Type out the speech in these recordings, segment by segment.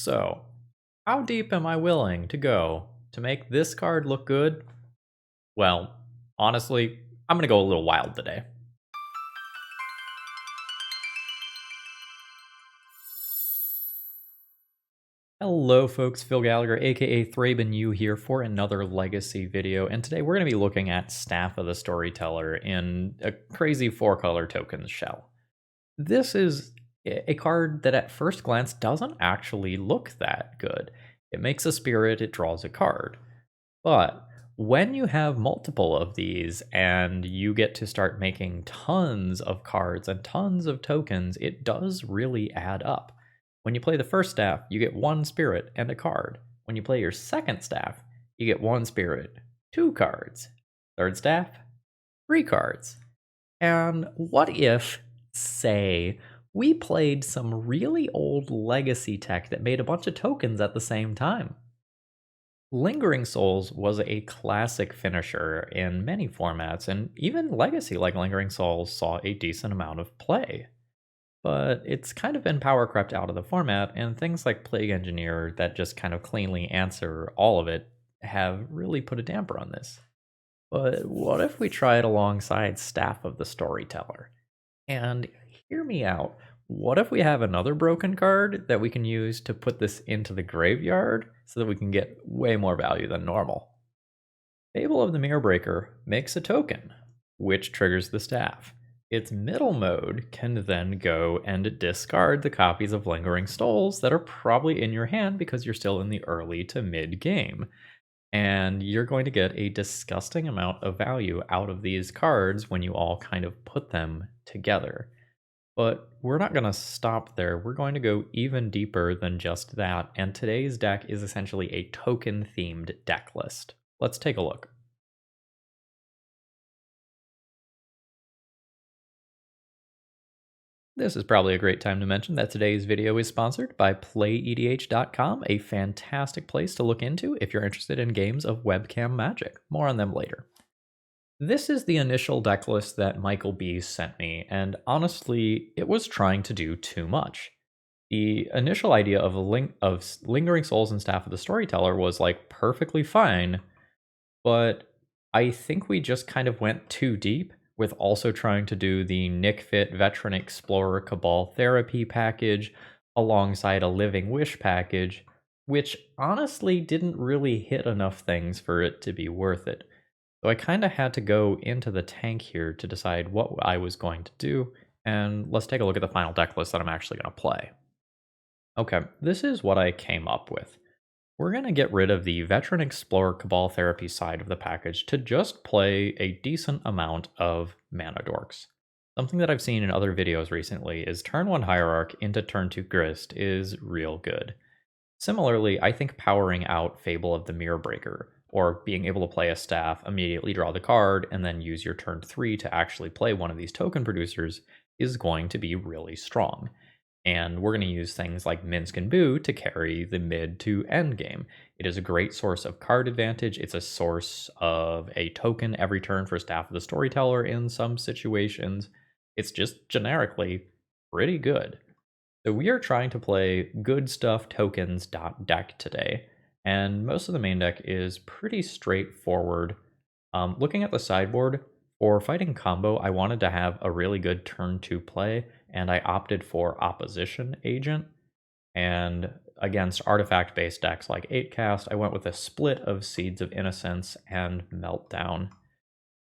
So, how deep am I willing to go to make this card look good? Well, honestly, I'm gonna go a little wild today. Hello folks, Phil Gallagher aka ThrabenU here for another Legacy video, and today we're going to be looking at Staff of the Storyteller in a crazy 4-color tokens shell. This is a card that at first glance doesn't actually look that good. It makes a spirit, it draws a card. But when you have multiple of these and you get to start making tons of cards and tons of tokens, it does really add up. When you play the first staff, you get 1 spirit and a card. When you play your second staff, you get 1 spirit, 2 cards. Third staff, 3 cards. And what if, say, we played some really old legacy tech that made a bunch of tokens at the same time? Lingering Souls was a classic finisher in many formats, and even Legacy like Lingering Souls saw a decent amount of play. But it's kind of been power crept out of the format, and things like Plague Engineer that just kind of cleanly answer all of it have really put a damper on this. But what if we try it alongside Staff of the Storyteller? And hear me out. What if we have another broken card that we can use to put this into the graveyard so that we can get way more value than normal? Fable of the Mirror Breaker makes a token, which triggers the staff. Its middle mode can then go and discard the copies of Lingering Souls that are probably in your hand because you're still in the early to mid game. And you're going to get a disgusting amount of value out of these cards when you all kind of put them together. But we're not going to stop there. We're going to go even deeper than just that, and today's deck is essentially a token-themed deck list. Let's take a look. This is probably a great time to mention that today's video is sponsored by PlayEDH.com, a fantastic place to look into if you're interested in games of webcam magic. More on them later. This is the initial deck list that Michael B sent me, and honestly, it was trying to do too much. The initial idea of Lingering Souls and Staff of the Storyteller was like perfectly fine, but I think we just kind of went too deep with also trying to do the Nick Fit Veteran Explorer Cabal Therapy package alongside a Living Wish package, which honestly didn't really hit enough things for it to be worth it. So I kind of had to go into the tank here to decide what I was going to do, and let's take a look at the final deck list that I'm actually going to play. Okay, this is what I came up with. We're going to get rid of the Veteran Explorer Cabal Therapy side of the package to just play a decent amount of Mana Dorks. Something that I've seen in other videos recently is turn 1 Hierarch into turn 2 Grist is real good. Similarly, I think powering out Fable of the Mirror Breaker, or being able to play a staff, immediately draw the card, and then use your turn 3 to actually play one of these token producers is going to be really strong. And we're going to use things like Minsc Boo to carry the mid to end game. It is a great source of card advantage. It's a source of a token every turn for Staff of the Storyteller in some situations. It's just generically pretty good. So we are trying to play good stuff tokens.deck today, and most of the main deck is pretty straightforward. Looking at the sideboard, for fighting combo, I wanted to have a really good turn 2 play, and I opted for Opposition Agent. And against artifact-based decks like 8cast, I went with a split of Seeds of Innocence and Meltdown.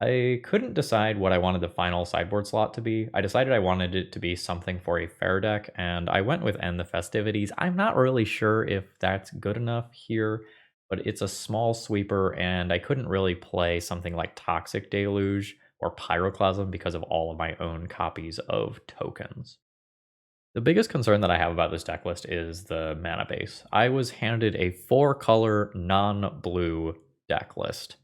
I couldn't decide what I wanted the final sideboard slot to be. I decided I wanted it to be something for a fair deck, and I went with End the Festivities. I'm not really sure if that's good enough here, but it's a small sweeper, and I couldn't really play something like Toxic Deluge or Pyroclasm because of all of my own copies of tokens. The biggest concern that I have about this deck list is the mana base. I was handed a 4-color non-blue deck list.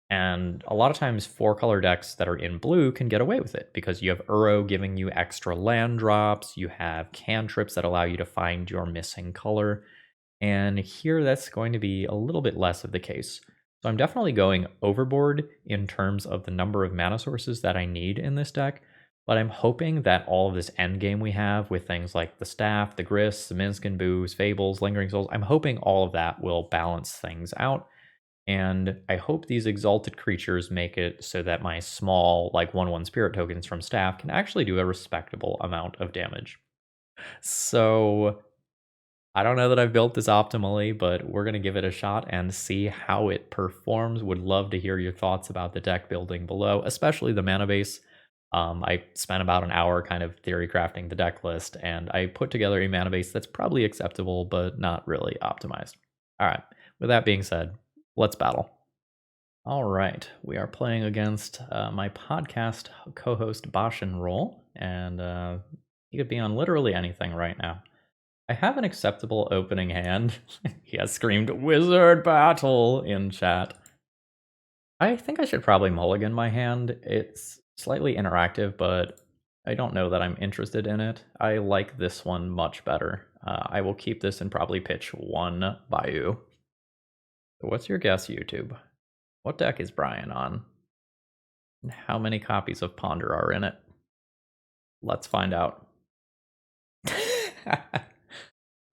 And a lot of times 4-color decks that are in blue can get away with it because you have Uro giving you extra land drops, you have cantrips that allow you to find your missing color, and here that's going to be a little bit less of the case. So I'm definitely going overboard in terms of the number of mana sources that I need in this deck, But I'm hoping that all of this endgame we have with things like the Staff, the Grists, the Minsc Boos, Fables, Lingering Souls, I'm hoping all of that will balance things out. And I hope these exalted creatures make it so that my small, like 1/1 spirit tokens from Staff can actually do a respectable amount of damage. So I don't know that I've built this optimally, but we're going to give it a shot and see how it performs. Would love to hear your thoughts about the deck building below, especially the mana base. I spent about an hour kind of theory crafting the deck list, and I put together a mana base that's probably acceptable, but not really optimized. All right, with that being said, let's battle. All right, we are playing against my podcast co-host Bashin Roll, and he could be on literally anything right now. I have an acceptable opening hand. He has screamed "Wizard Battle" in chat. I think I should probably mulligan my hand. It's slightly interactive, but I don't know that I'm interested in it. I like this one much better. I will keep this and probably pitch one Bayou. So what's your guess, YouTube? What deck is Brian on? And how many copies of Ponder are in it? Let's find out.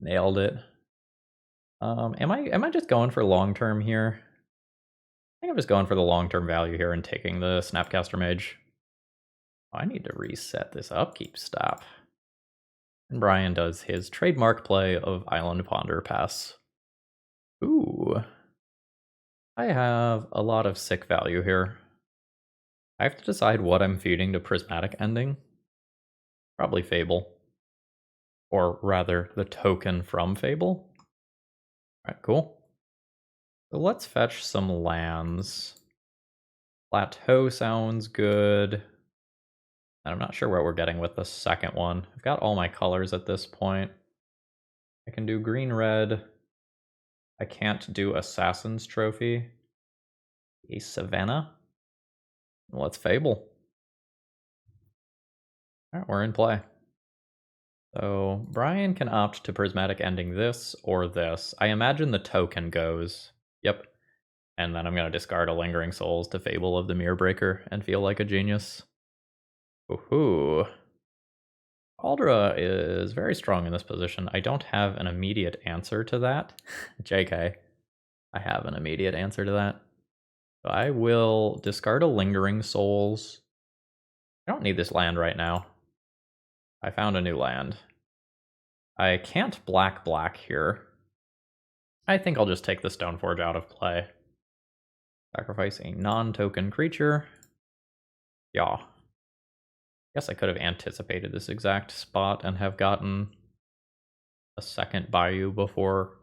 Nailed it. Am I just going for long term here? I think I'm just going for the long term value here and taking the Snapcaster Mage. Oh, I need to reset this upkeep stop. And Brian does his trademark play of Island Ponder pass. Ooh. I have a lot of sick value here. I have to decide what I'm feeding to Prismatic Ending. Probably Fable. Or rather, the token from Fable. Alright, cool. So let's fetch some lands. Plateau sounds good. And I'm not sure what we're getting with the second one. I've got all my colors at this point. I can do green-red. I can't do Assassin's Trophy. A Savannah. Let's Fable. Alright, we're in play. So Brian can opt to Prismatic Ending this or this. I imagine the token goes. Yep. And then I'm going to discard a Lingering Souls to Fable of the Mirror Breaker and feel like a genius. Woohoo. Aldra is very strong in this position. I don't have an immediate answer to that. JK. I have an immediate answer to that. So I will discard a Lingering Souls. I don't need this land right now. I found a new land. I can't black here. I think I'll just take the Stoneforge out of play. Sacrifice a non-token creature. Yeah. Guess I could have anticipated this exact spot and have gotten a second Bayou before.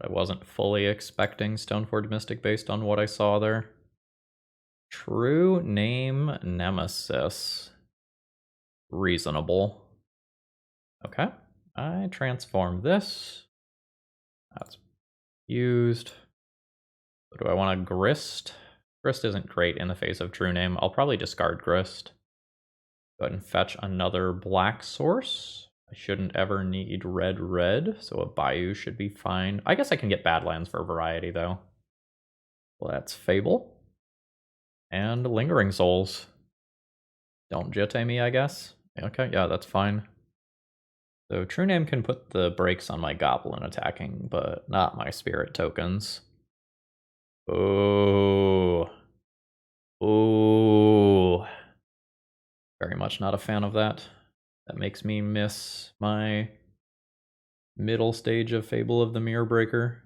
I wasn't fully expecting Stoneforge Mystic based on what I saw there. True Name Nemesis. Reasonable. Okay. I transform this. That's used. Do I want a Grist? Grist isn't great in the face of True Name. I'll probably discard Grist. Go ahead and fetch another black source. I shouldn't ever need red, so a Bayou should be fine. I guess I can get Badlands for variety, though. Let's Fable. And Lingering Souls. Don't Jitte me, I guess. Okay, yeah, that's fine. So True Name can put the brakes on my Goblin attacking, but not my Spirit tokens. Oh. Oh. Very much not a fan of that. That makes me miss my middle stage of Fable of the Mirror Breaker.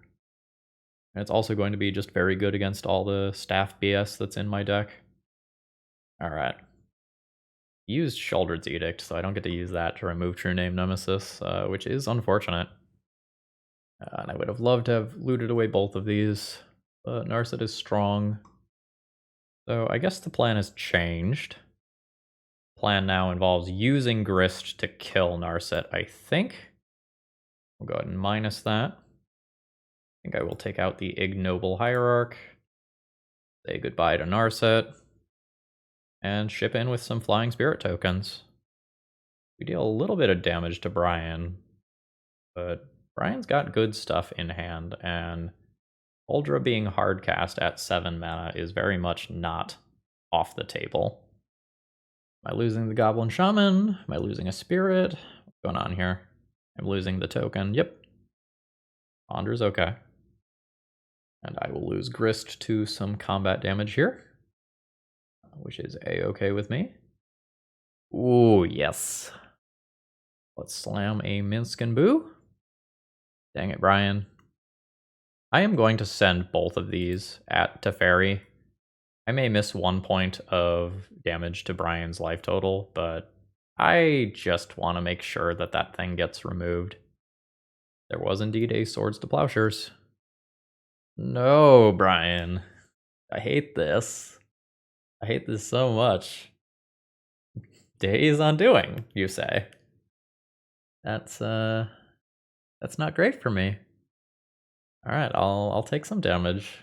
And it's also going to be just very good against all the staff BS that's in my deck. Alright. Used Sheoldred's Edict, so I don't get to use that to remove True Name Nemesis, which is unfortunate. And I would have loved to have looted away both of these, but Narset is strong. So I guess the plan has changed. Plan now involves using Grist to kill Narset, I think. We'll go ahead and minus that. I think I will take out the Ignoble Hierarch. Say goodbye to Narset. And ship in with some Flying Spirit tokens. We deal a little bit of damage to Brian, but Brian's got good stuff in hand, and Uldra being hard cast at 7 mana is very much not off the table. Am I losing the Goblin Shaman? Am I losing a Spirit? What's going on here? I'm losing the token. Yep. Ponder's okay. And I will lose Grist to some combat damage here, which is a-okay with me. Ooh, yes. Let's slam a Minsc Boo. Dang it, Brian. I am going to send both of these at Teferi. I may miss 1 point of damage to Brian's life total, but I just want to make sure that that thing gets removed. There was indeed a Swords to Plowshares. No, Brian. I hate this. I hate this so much. Days Undoing, you say? That's not great for me. All right, I'll take some damage.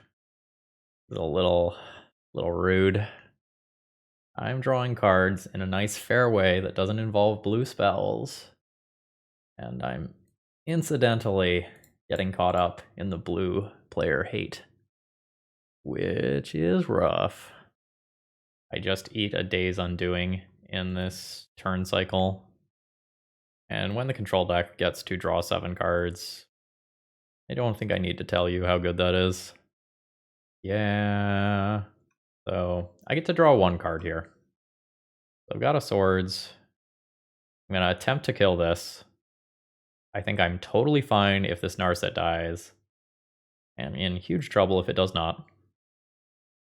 It's a little rude. I'm drawing cards in a nice fair way that doesn't involve blue spells. And I'm incidentally getting caught up in the blue player hate, which is rough. I just eat a Days Undoing in this turn cycle. And when the control deck gets to draw 7 cards, I don't think I need to tell you how good that is. Yeah. So I get to draw 1 card here. So I've got a Swords. I'm going to attempt to kill this. I think I'm totally fine if this Narset dies. I'm in huge trouble if it does not.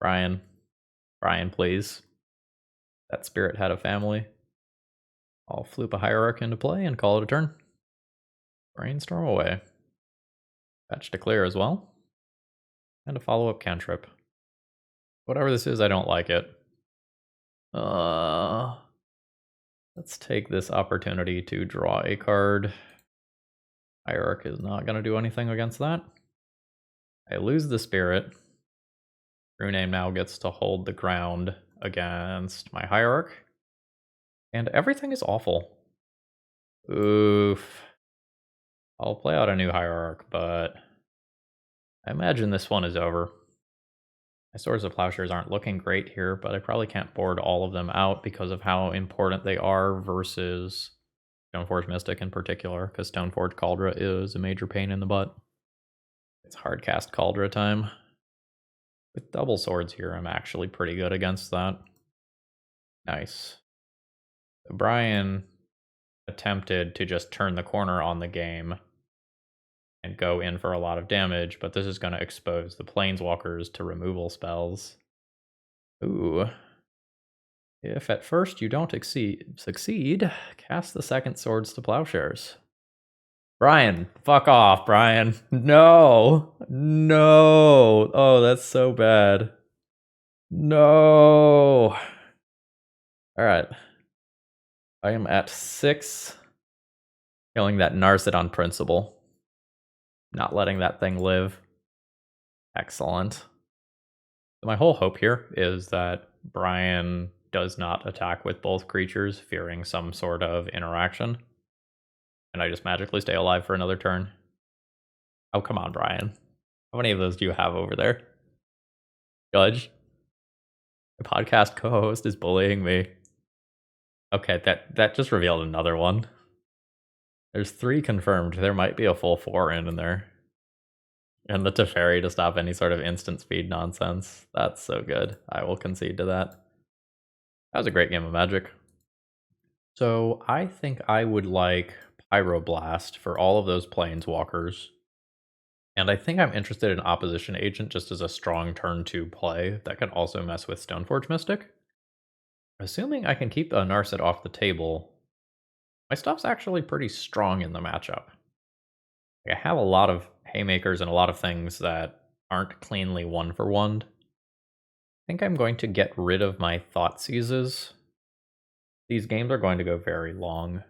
Brian, please. That spirit had a family. I'll floop a Hierarch into play and call it a turn. Brainstorm away. Fetch Declare as well. And a follow-up cantrip. Whatever this is, I don't like it. Let's take this opportunity to draw a card. Hierarch is not going to do anything against that. I lose the spirit. Runame now gets to hold the ground against my Hierarch. And everything is awful. Oof. I'll play out a new Hierarch, but I imagine this one is over. My Swords of Plowshares aren't looking great here, but I probably can't board all of them out because of how important they are versus Stoneforge Mystic in particular, because Stoneforge Cauldra is a major pain in the butt. It's hard cast Cauldra time. With double swords here, I'm actually pretty good against that. Nice. Brian attempted to just turn the corner on the game and go in for a lot of damage, but this is going to expose the Planeswalkers to removal spells. Ooh. If at first you don't succeed, cast the second Swords to Plowshares. Brian, fuck off, Brian. No. No. Oh, that's so bad. No. All right. I am at 6. Killing that Narset on principle. Not letting that thing live. Excellent. So my whole hope here is that Brian does not attack with both creatures, fearing some sort of interaction. And I just magically stay alive for another turn. Oh, come on, Brian. How many of those do you have over there? Judge? My podcast co-host is bullying me. Okay, that just revealed another one. There's 3 confirmed. There might be a full 4 in there. And the Teferi to stop any sort of instant speed nonsense. That's so good. I will concede to that. That was a great game of Magic. So I think I would like Pyroblast for all of those Planeswalkers. And I think I'm interested in Opposition Agent just as a strong turn 2 play that can also mess with Stoneforge Mystic. Assuming I can keep a Narset off the table, my stuff's actually pretty strong in the matchup. I have a lot of haymakers and a lot of things that aren't cleanly 1-for-1'd. I think I'm going to get rid of my Thoughtseizes. These games are going to go very long.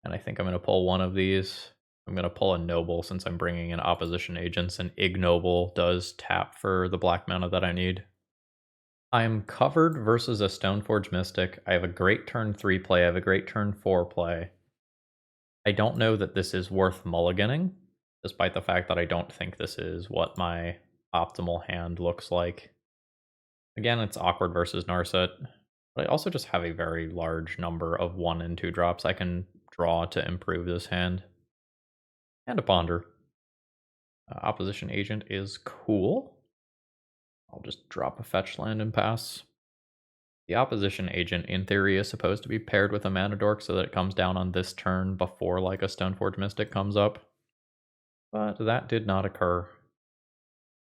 And I think I'm going to pull one of these. I'm going to pull a Noble since I'm bringing in Opposition Agents, and Ignoble does tap for the black mana that I need. I'm covered versus a Stoneforge Mystic. I have a great turn 3 play. I have a great turn 4 play. I don't know that this is worth mulliganing, despite the fact that I don't think this is what my optimal hand looks like. Again, it's awkward versus Narset. But I also just have a very large number of 1 and 2 drops I can draw to improve this hand. And a ponder. Opposition agent is cool. I'll just drop a fetch land and pass. The opposition agent, in theory, is supposed to be paired with a mana dork so that it comes down on this turn before like a Stoneforge Mystic comes up. But that did not occur.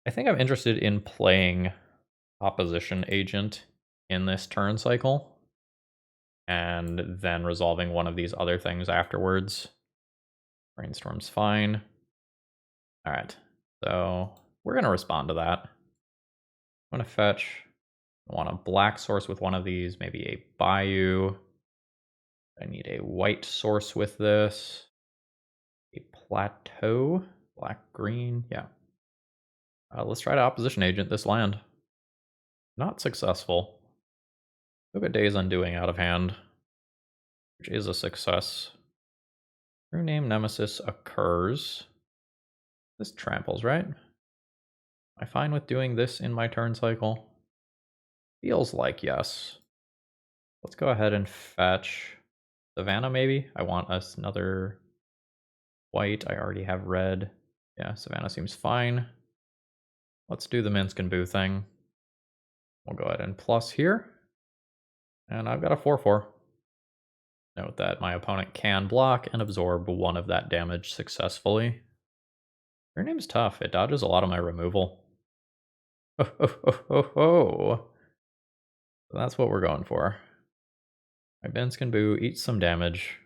I think I'm interested in playing opposition agent in this turn cycle and then resolving one of these other things afterwards. Brainstorm's fine. All right, so we're going to respond to that. I'm going to fetch. I want a black source with one of these, maybe a Bayou. I need a white source with this. A plateau, black, green, yeah. Let's try to opposition agent this land. Not successful. Took a Day's Undoing out of hand, which is a success. True name Nemesis occurs. This tramples, right? Am I fine with doing this in my turn cycle? Feels like yes. Let's go ahead and fetch Savannah, maybe? I want us another white. I already have red. Yeah, Savannah seems fine. Let's do the Minsc Boo thing. We'll go ahead and plus here. And I've got a 4/4. Note that my opponent can block and absorb one of that damage successfully. Your name's tough. It dodges a lot of my removal. Oh, oh, oh, oh, oh. So that's what we're going for. My Minsc Boo eats some damage.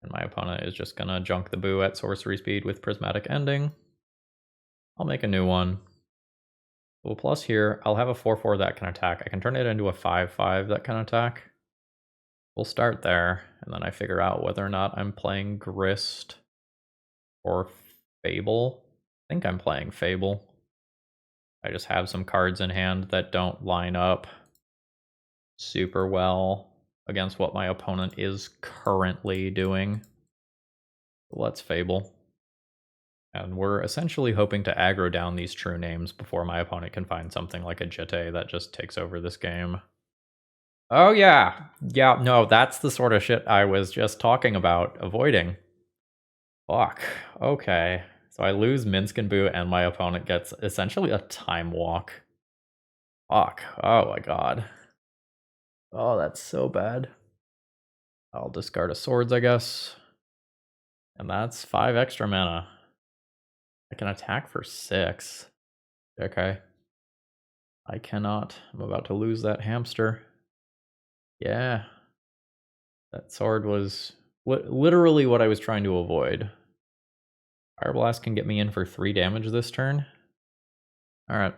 And my opponent is just gonna junk the Boo at sorcery speed with Prismatic Ending. I'll make a new one. We'll plus here. I'll have a 4/4 that can attack. I can turn it into a 5/5 that can attack. We'll start there, and then I figure out whether or not I'm playing Grist or Fable. I think I'm playing Fable. I just have some cards in hand that don't line up super well against what my opponent is currently doing. Let's Fable. And we're essentially hoping to aggro down these true names before my opponent can find something like a Jitte that just takes over this game. Oh yeah. Yeah, no, that's the sort of shit I was just talking about avoiding. Fuck. Okay. So I lose Minsc Boo and my opponent gets essentially a time walk. Fuck. Oh my god. Oh, that's so bad. I'll discard a swords, I guess. And that's 5 extra mana. I can attack for 6. Okay. I cannot. I'm about to lose that hamster. Yeah. That sword was literally what I was trying to avoid. Fire Blast can get me in for 3 damage this turn. Alright.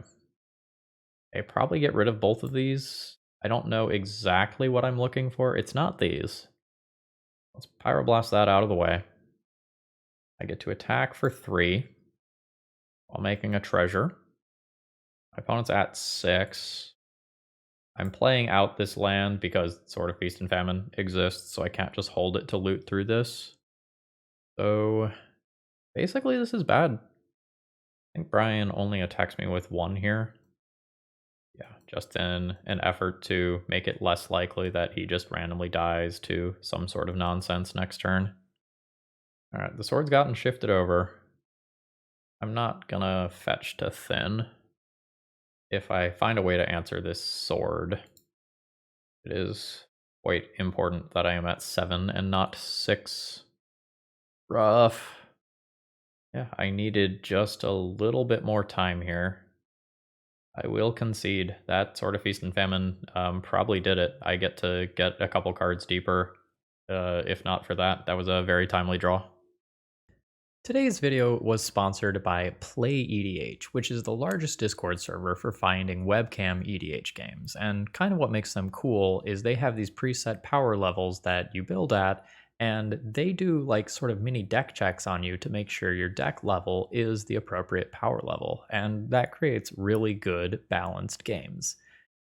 I probably get rid of both of these. I don't know exactly what I'm looking for. It's not these. Let's Pyroblast that out of the way. I get to attack for 3 while making a treasure. My opponent's at 6. I'm playing out this land because Sword of Feast and Famine exists, so I can't just hold it to loot through this. So basically this is bad. I think Brian only attacks me with 1 here. Yeah, just in an effort to make it less likely that he just randomly dies to some sort of nonsense next turn. Alright, the sword's gotten shifted over. I'm not gonna fetch to thin. If I find a way to answer this sword, it is quite important that I am at 7 and not 6. Rough. Yeah, I needed just a little bit more time here. I will concede that Sword of Feast and Famine probably did it. I get to get a couple cards deeper. If not for that, that was a very timely draw. Today's video was sponsored by Play EDH, which is the largest Discord server for finding webcam EDH games. And kind of what makes them cool is they have these preset power levels that you build at, and they do like sort of mini deck checks on you to make sure your deck level is the appropriate power level. And that creates really good, balanced games.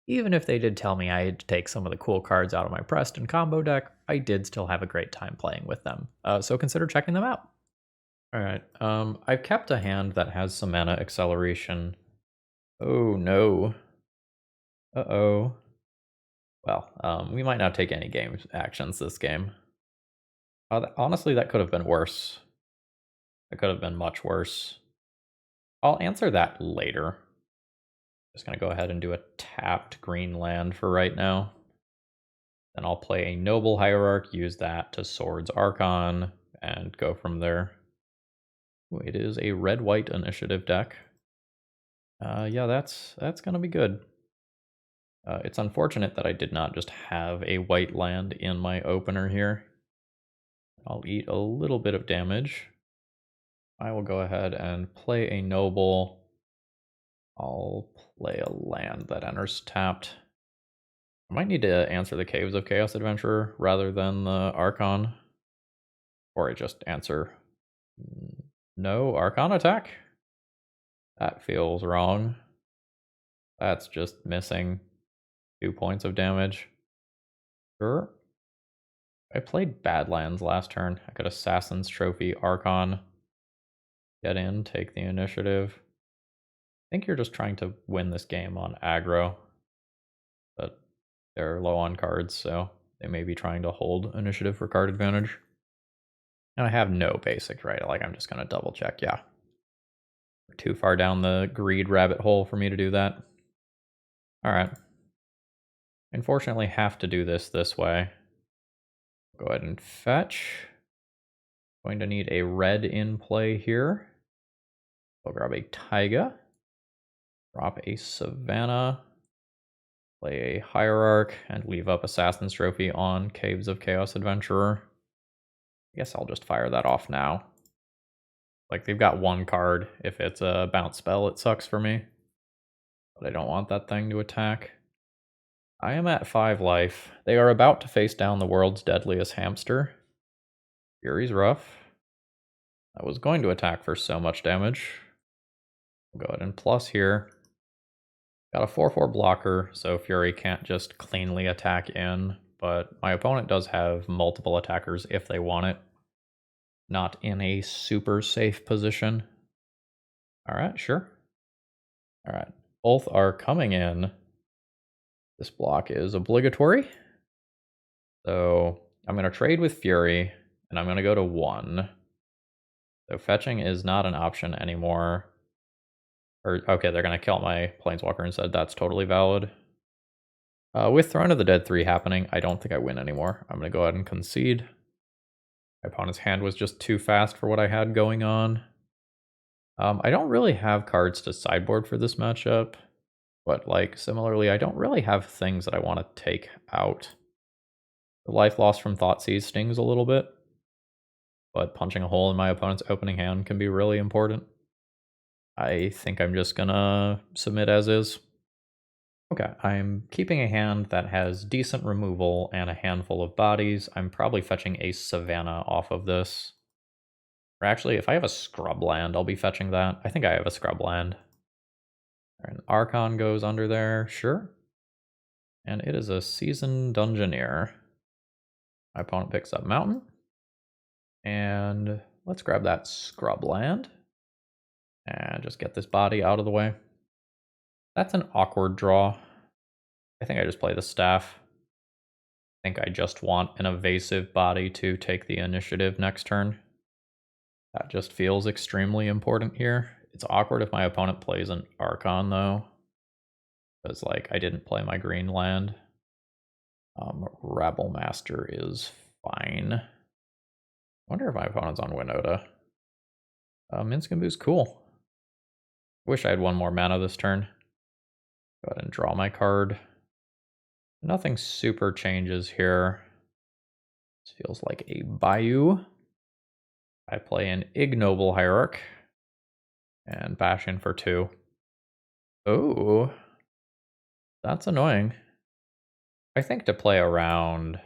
Even if they did tell me I had to take some of the cool cards out of my Preston combo deck, I did still have a great time playing with them. So consider checking them out. Alright, I've kept a hand that has some mana acceleration. Oh no. Uh-oh. Well, we might not take any game actions this game. Honestly, that could have been worse. It could have been much worse. I'll answer that later. Just gonna go ahead and do a tapped green land for right now. Then I'll play a Noble Hierarch, use that to Swords Archon, and go from there. Ooh, it is a red-white initiative deck. Yeah, that's gonna be good. It's unfortunate that I did not just have a white land in my opener here. I'll eat a little bit of damage. I will go ahead and play a Noble. I'll play a land that enters tapped. I might need to answer the Caves of Chaos Adventurer rather than the Archon. Or I just answer no Archon attack? That feels wrong. That's just missing 2 points of damage. Sure. I played Badlands last turn. I could Assassin's Trophy Archon. Get in, take the initiative. I think you're just trying to win this game on aggro. But they're low on cards, so they may be trying to hold initiative for card advantage. And I have no basic, right? Like, I'm just going to double check, yeah. We're too far down the greed rabbit hole for me to do that. Alright. Unfortunately, have to do this way. Go ahead and fetch. Going to need a red in play here. We'll grab a Taiga. Drop a Savannah. Play a Hierarch and leave up Assassin's Trophy on Caves of Chaos Adventurer. I guess I'll just fire that off now. Like, they've got one card. If it's a bounce spell, it sucks for me. But I don't want that thing to attack. I am at 5 life. They are about to face down the world's deadliest hamster. Fury's rough. I was going to attack for so much damage. We'll go ahead and plus here. Got a 4/4 blocker, so Fury can't just cleanly attack in, but my opponent does have multiple attackers if they want it. Not in a super safe position. Alright, sure. Alright, both are coming in. This block is obligatory. So I'm going to trade with Fury, and I'm going to go to 1. So fetching is not an option anymore. Or, okay, they're going to kill my Planeswalker instead. That's totally valid. With Throne of the Dead 3 happening, I don't think I win anymore. I'm going to go ahead and concede. My opponent's hand was just too fast for what I had going on. I don't really have cards to sideboard for this matchup. But, like, similarly, I don't really have things that I want to take out. The life loss from Thoughtseize stings a little bit. But punching a hole in my opponent's opening hand can be really important. I think I'm just gonna submit as is. Okay, I'm keeping a hand that has decent removal and a handful of bodies. I'm probably fetching a Savannah off of this. Or actually, if I have a scrub land, I'll be fetching that. I think I have a scrub land. An Archon goes under there, sure. And it is a Seasoned Dungeoneer. My opponent picks up Mountain. And let's grab that scrub land. And just get this body out of the way. That's an awkward draw. I think I just play the staff. I think I just want an evasive body to take the initiative next turn. That just feels extremely important here. It's awkward if my opponent plays an Archon, though. Because, like, I didn't play my green land. Rabble Master is fine. I wonder if my opponent's on Winota. Minsc Boo's cool. Wish I had one more mana this turn. Go ahead and draw my card. Nothing super changes here. This feels like a Bayou. I play an Ignoble Hierarch. And bash in for 2. Oh. That's annoying. I think to play around...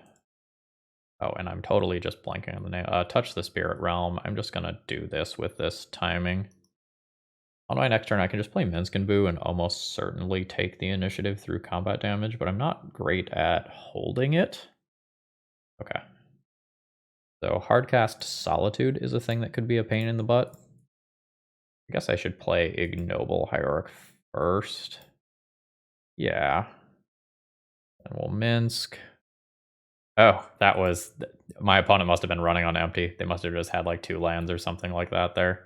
Oh, and I'm totally just blanking on the name. Touch the Spirit Realm. I'm just going to do this with this timing. On my next turn, I can just play Minsc Boo and almost certainly take the initiative through combat damage, but I'm not great at holding it. Okay. So Hardcast Solitude is a thing that could be a pain in the butt. I guess I should play Ignoble Hierarch first. Yeah. And we'll Minsc. Oh, that was... My opponent must have been running on empty. They must have just had like 2 lands or something like that there.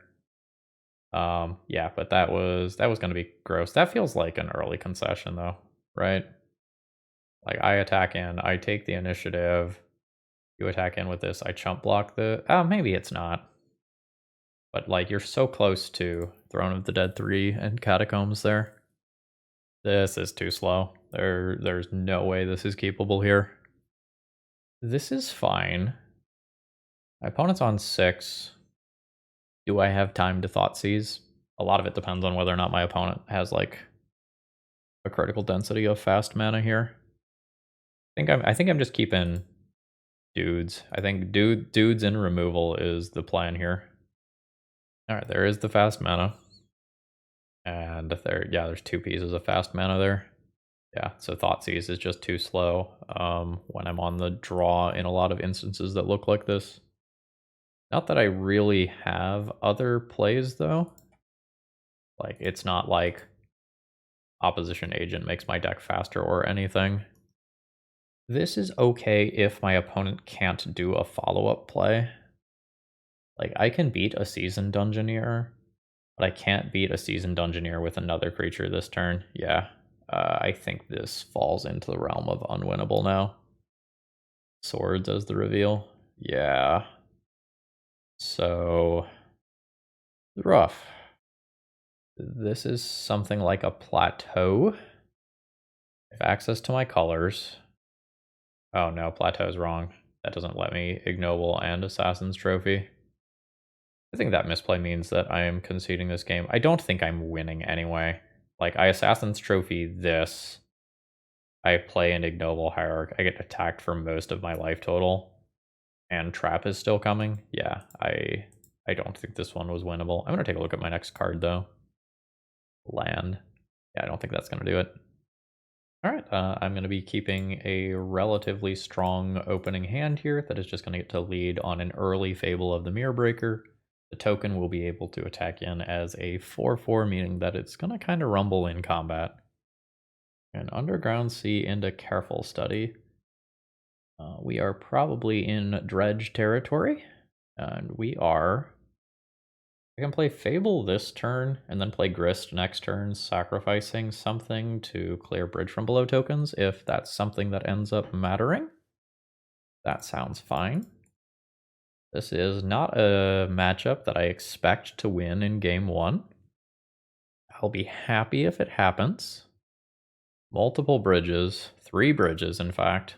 Yeah, but that was going to be gross. That feels like an early concession though, right? Like I attack in, I take the initiative. You attack in with this, I chump block the... Oh, maybe it's not. But like you're so close to Throne of the Dead 3 and Catacombs there. This is too slow. There's no way this is keepable here. This is fine. My opponent's on 6. Do I have time to Thoughtseize? A lot of it depends on whether or not my opponent has like a critical density of fast mana here. I think I'm just keeping dudes. I think dudes in removal is the plan here. Alright, there is the fast mana. And there's 2 pieces of fast mana there. Yeah, so Thoughtseize is just too slow when I'm on the draw in a lot of instances that look like this. Not that I really have other plays though. Like, it's not like Opposition Agent makes my deck faster or anything. This is okay if my opponent can't do a follow-up play. Like, I can beat a Seasoned Dungeoneer, but I can't beat a Seasoned Dungeoneer with another creature this turn. Yeah, I think this falls into the realm of unwinnable now. Swords as the reveal. Yeah. So, rough. This is something like a plateau. I have access to my colors. Oh no, plateau's wrong. That doesn't let me ignoble and Assassin's Trophy. I think that misplay means that I am conceding this game. I don't think I'm winning anyway. Like, I Assassin's Trophy this. I play an ignoble Hierarch. I get attacked for most of my life total. And Trap is still coming. Yeah, I don't think this one was winnable. I'm going to take a look at my next card, though. Land. Yeah, I don't think that's going to do it. Alright, I'm going to be keeping a relatively strong opening hand here that is just going to get to lead on an early Fable of the Mirror Breaker. The token will be able to attack in as a 4/4, meaning that it's going to kind of rumble in combat. An Underground Sea into Careful Study. We are probably in Dredge territory, and we are... I can play Fable this turn, and then play Grist next turn, sacrificing something to clear Bridge from Below tokens, if that's something that ends up mattering. That sounds fine. This is not a matchup that I expect to win in game 1. I'll be happy if it happens. Multiple bridges, 3 bridges in fact.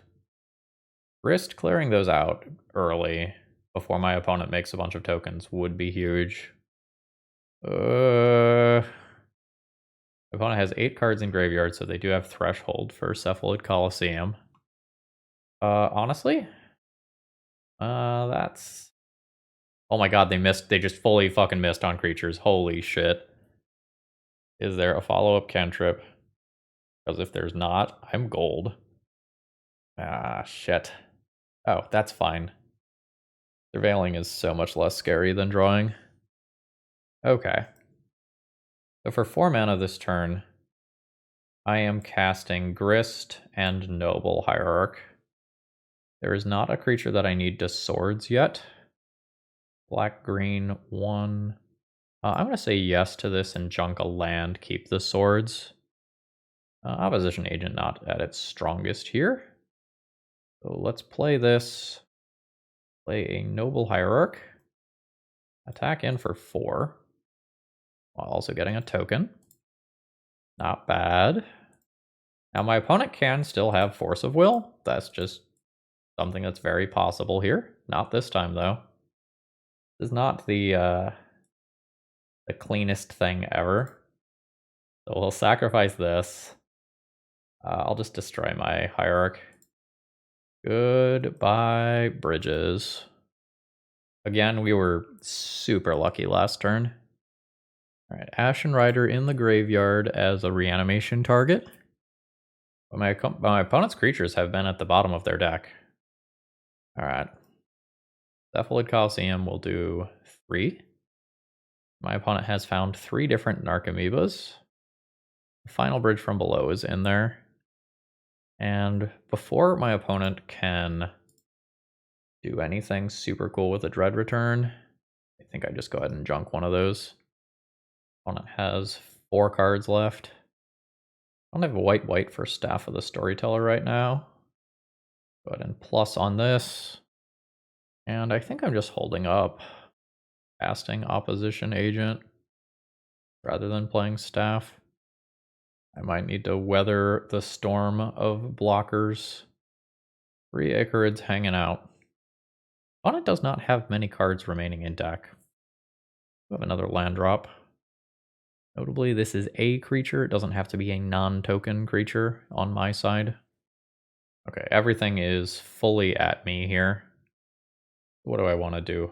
Grist clearing those out early before my opponent makes a bunch of tokens would be huge. My opponent has 8 cards in graveyard, so they do have Threshold for Cephalid Coliseum. Honestly? That's... Oh my god, they missed. They just fully fucking missed on creatures. Holy shit. Is there a follow-up cantrip? Because if there's not, I'm gold. Ah, shit. Oh, that's fine. Surveilling is so much less scary than drawing. Okay. So for 4 mana this turn, I am casting Grist and Noble Hierarch. There is not a creature that I need to Swords yet. Black, green, 1. I'm going to say yes to this and junk a land, keep the Swords. Opposition Agent not at its strongest here. So let's play this. Play a Noble Hierarch. Attack in for 4. While also getting a token. Not bad. Now my opponent can still have Force of Will. That's just something that's very possible here. Not this time though. This is not the cleanest thing ever. So we'll sacrifice this. I'll just destroy my Hierarch. Goodbye, bridges. Again, we were super lucky last turn. Alright, Ashen Rider in the graveyard as a reanimation target. But my opponent's creatures have been at the bottom of their deck. Alright. Cephalid Coliseum will do 3. My opponent has found 3 different Narcomoebas. The final Bridge from Below is in there. And before my opponent can do anything super cool with a Dread Return, I think I just go ahead and junk one of those. Opponent has 4 cards left. I don't have a white for Staff of the Storyteller right now. Go ahead and plus on this. And I think I'm just holding up, casting Opposition Agent rather than playing Staff. I might need to weather the storm of blockers. 3 Icarids hanging out. Opponent does not have many cards remaining in deck. We have another land drop. Notably, this is a creature. It doesn't have to be a non-token creature on my side. Okay, everything is fully at me here. What do I want to do?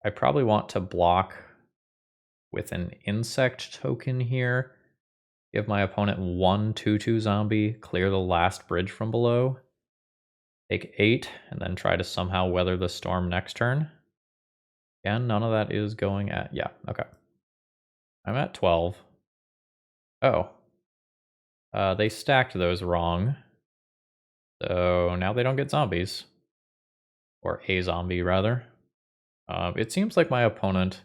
I probably want to block with an insect token here. Give my opponent 1 2/2 zombie, clear the last bridge from below. Take 8, and then try to somehow weather the storm next turn. Again, none of that is going at... yeah, okay. I'm at 12. Oh. They stacked those wrong. So now they don't get zombies. Or a zombie, rather. It seems like my opponent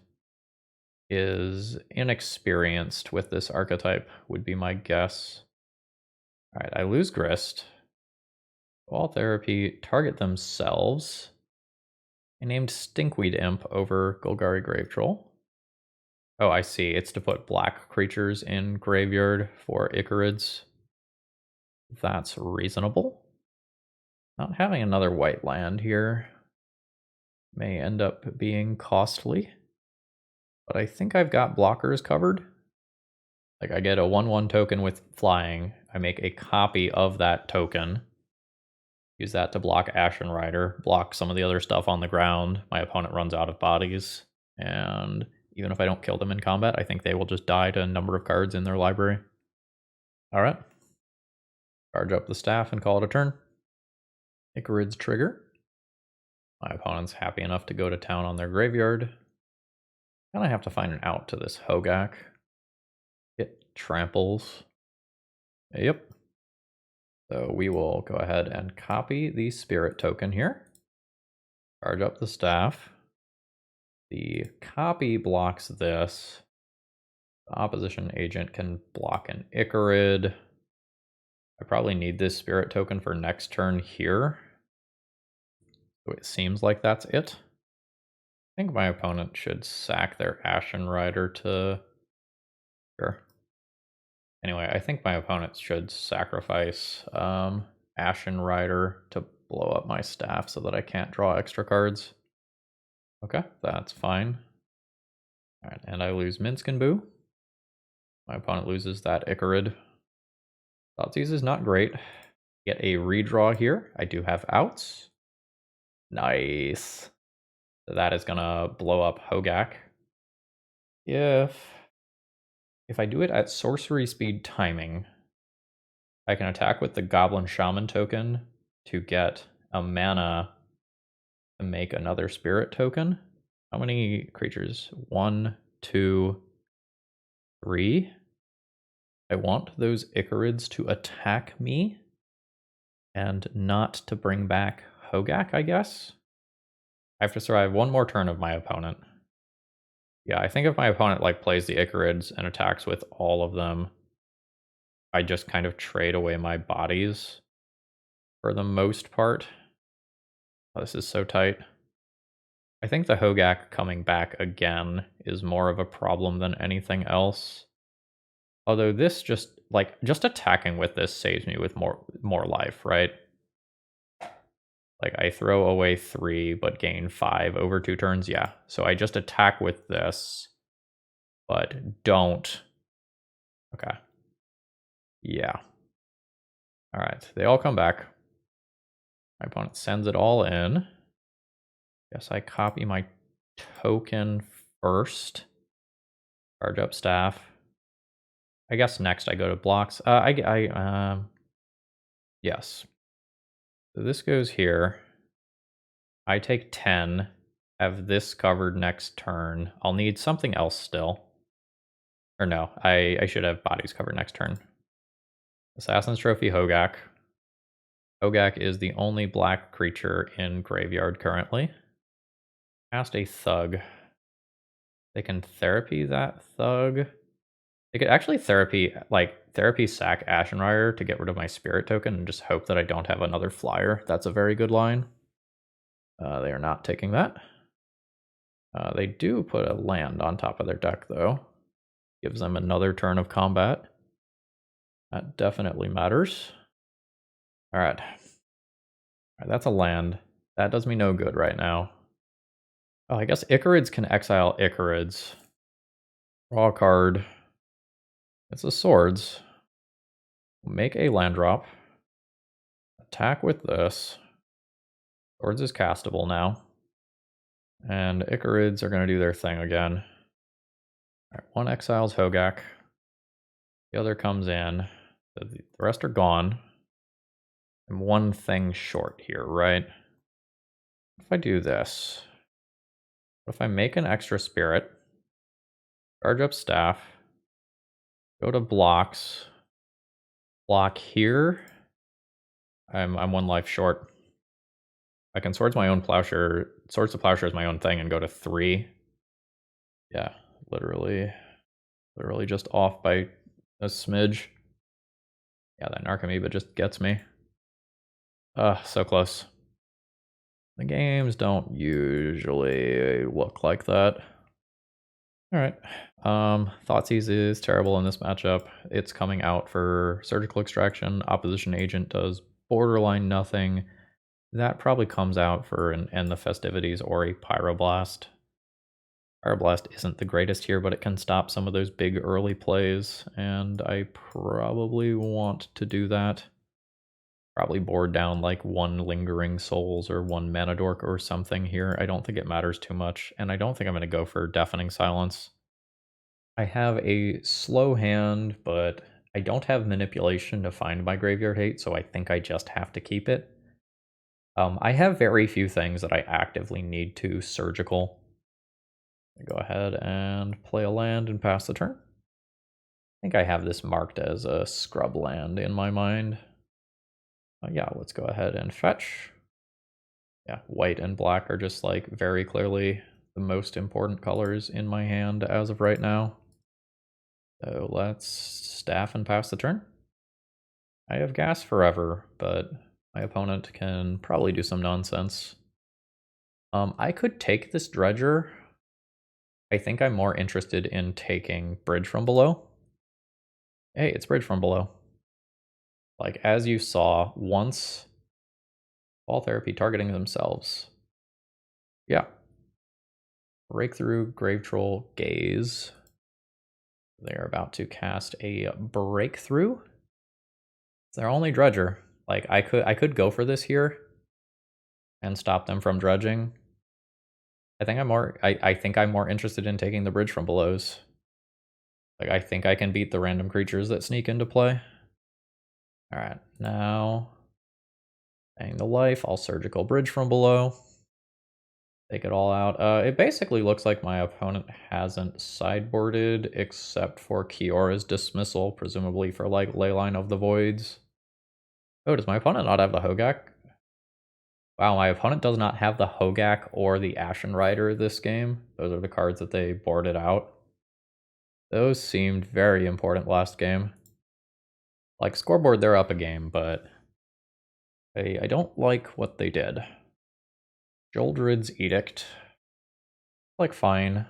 is inexperienced with this archetype, would be my guess. Alright, I lose Grist. Wall Therapy, target themselves. I named Stinkweed Imp over Golgari Grave Troll. Oh, I see. It's to put black creatures in graveyard for Icarids. That's reasonable. Not having another white land here may end up being costly. But I think I've got blockers covered. Like, I get a 1/1 token with flying. I make a copy of that token. Use that to block Ashen Rider, block some of the other stuff on the ground. My opponent runs out of bodies. And even if I don't kill them in combat, I think they will just die to a number of cards in their library. Alright. Charge up the staff and call it a turn. Icarid's trigger. My opponent's happy enough to go to town on their graveyard. And I have to find an out to this Hogak. It tramples. Yep. So we will go ahead and copy the spirit token here. Charge up the staff. The copy blocks this. The opposition agent can block an Icarid. I probably need this spirit token for next turn here. So it seems like that's it. I think my opponent should sack their Ashen Rider to... sure. Anyway, I think my opponent should sacrifice Ashen Rider to blow up my staff so that I can't draw extra cards. Okay, that's fine. Alright, and I lose Minsc Boo. My opponent loses that Icarid. Thoughtseize is not great. Get a redraw here. I do have outs. Nice. So that is gonna blow up Hogak. If I do it at sorcery speed timing, I can attack with the Goblin Shaman token to get a mana to make another spirit token. How many creatures? 1, 2, 3. I want those Icarids to attack me and not to bring back Hogak, I guess. I have to survive one more turn of my opponent. Yeah, I think if my opponent like plays the Icarids and attacks with all of them, I just kind of trade away my bodies for the most part. Oh, this is so tight. I think the Hogak coming back again is more of a problem than anything else. Although this just attacking with this saves me with more life, right? Like, I throw away 3 but gain 5 over 2 turns, yeah. So I just attack with this, but don't. Okay. Yeah. Alright, they all come back. My opponent sends it all in. Guess I copy my token first. Charge up staff. I guess next I go to blocks. Yes. So this goes here. I take 10. Have this covered next turn. I'll need something else still. Or no, I should have bodies covered next turn. Assassin's Trophy Hogak. Hogak is the only black creature in graveyard currently. Cast a Thug. They can therapy that Thug. They could actually therapy sack Ashenrider to get rid of my spirit token and just hope that I don't have another flyer. That's a very good line. They are not taking that. They do put a land on top of their deck, though. Gives them another turn of combat. That definitely matters. Alright. That's a land. That does me no good right now. Oh, I guess Icarids can exile Icarids. Draw a card. It's a Swords. Make a land drop. Attack with this. Swords is castable now. And Icarids are going to do their thing again. Alright, one exiles Hogak. The other comes in. The rest are gone. I'm one thing short here, right? If I do this, what if I make an extra spirit, charge up staff, go to blocks, block here, I'm one life short. I can Swords my own Plowshare, Swords to Plowshare is my own thing and go to 3. Yeah, literally just off by a smidge. Yeah, that Narcomoeba just gets me. So close. The games don't usually look like that. Alright. Thoughtseize is terrible in this matchup. It's coming out for Surgical Extraction. Opposition Agent does borderline nothing. That probably comes out for an End the Festivities or a Pyroblast. Pyroblast isn't the greatest here, but it can stop some of those big early plays, and I probably want to do that. Probably board down like 1 Lingering Souls or 1 Mana Dork or something here. I don't think it matters too much, and I don't think I'm going to go for Deafening Silence. I have a slow hand, but I don't have manipulation to find my graveyard hate, so I think I just have to keep it. I have very few things that I actively need to surgical. Go ahead and play a land and pass the turn. I think I have this marked as a scrub land in my mind. Yeah, let's go ahead and fetch. Yeah, white and black are just like very clearly the most important colors in my hand as of right now. So let's staff and pass the turn. I have gas forever, but my opponent can probably do some nonsense. I could take this Dredger. I think I'm more interested in taking Bridge from Below. Hey, it's Bridge from Below. Like, as you saw, once Fall Therapy targeting themselves. Yeah. Breakthrough, Grave Troll, Gaze. They're about to cast a Breakthrough. It's their only Dredger. Like, I could go for this here and stop them from dredging. I think I'm more interested in taking the Bridge from Belows. Like, I think I can beat the random creatures that sneak into play. Alright, now paying the life, I'll Surgical Bridge from Below. Take it all out. It basically looks like my opponent hasn't sideboarded except for Kiora's Dismissal, presumably for like Leyline of the Voids. Oh, does my opponent not have the Hogak? Wow, my opponent does not have the Hogak or the Ashen Rider this game. Those are the cards that they boarded out. Those seemed very important last game. Like, scoreboard, they're up a game, but I don't like what they did. Joldred's Edict. Like, fine.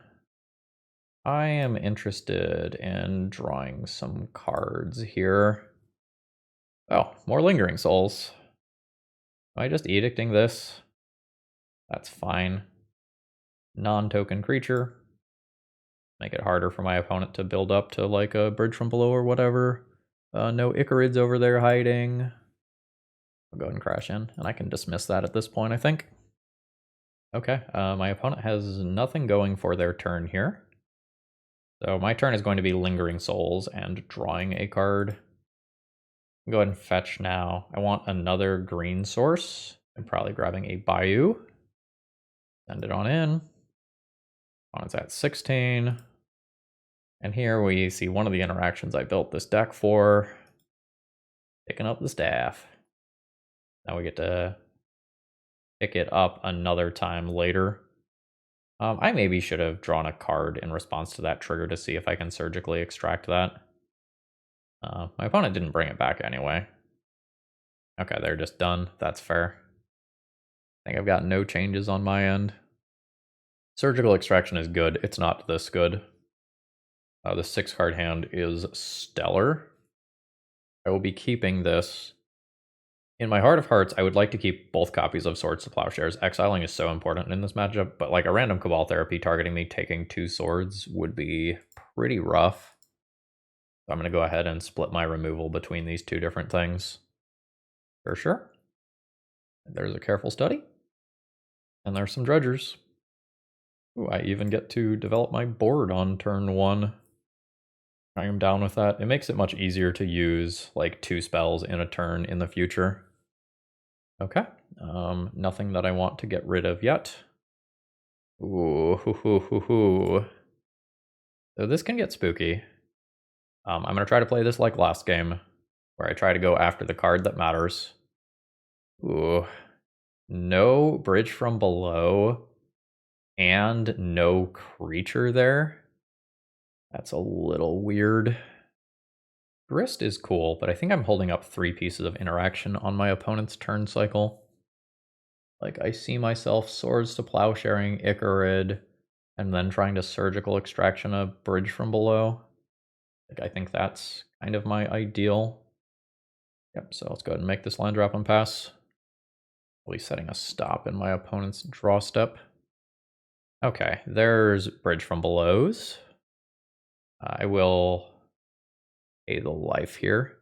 I am interested in drawing some cards here. Oh, more Lingering Souls. Am I just edicting this? That's fine. Non-token creature. Make it harder for my opponent to build up to like a Bridge from Below or whatever. No Icarids over there hiding. I'll go ahead and crash in, and I can dismiss that at this point, I think. Okay, my opponent has nothing going for their turn here. So my turn is going to be Lingering Souls and drawing a card. I'll go ahead and fetch now. I want another green source. I'm probably grabbing a Bayou. Send it on in. Opponent's at 16. And here we see one of the interactions I built this deck for. Picking up the staff. Now we get to pick it up another time later. I maybe should have drawn a card in response to that trigger to see if I can surgically extract that. My opponent didn't bring it back anyway. Okay, they're just done. That's fair. I think I've got no changes on my end. Surgical extraction is good. It's not this good. The 6-card hand is stellar. I will be keeping this. In my heart of hearts, I would like to keep both copies of Swords to Plowshares. Exiling is so important in this matchup, but like a random Cabal Therapy targeting me taking 2 swords would be pretty rough. So I'm going to go ahead and split my removal between these 2 different things. For sure. There's a Careful Study. And there's some Dredgers. Ooh, I even get to develop my board on turn 1. I am down with that. It makes it much easier to use like 2 spells in a turn in the future. Okay, nothing that I want to get rid of yet. Ooh, hoo, hoo, hoo, hoo. So this can get spooky. I'm going to try to play this like last game, where I try to go after the card that matters. Ooh, no Bridge from Below, and no creature there. That's a little weird. Grist is cool, but I think I'm holding up 3 pieces of interaction on my opponent's turn cycle. Like, I see myself Swords to Plowsharing, Icarid, and then trying to Surgical Extraction a Bridge from Below. Like, I think that's kind of my ideal. Yep, so let's go ahead and make this land drop and pass. Really setting a stop in my opponent's draw step. Okay, there's Bridge from Belows. I will pay the life here.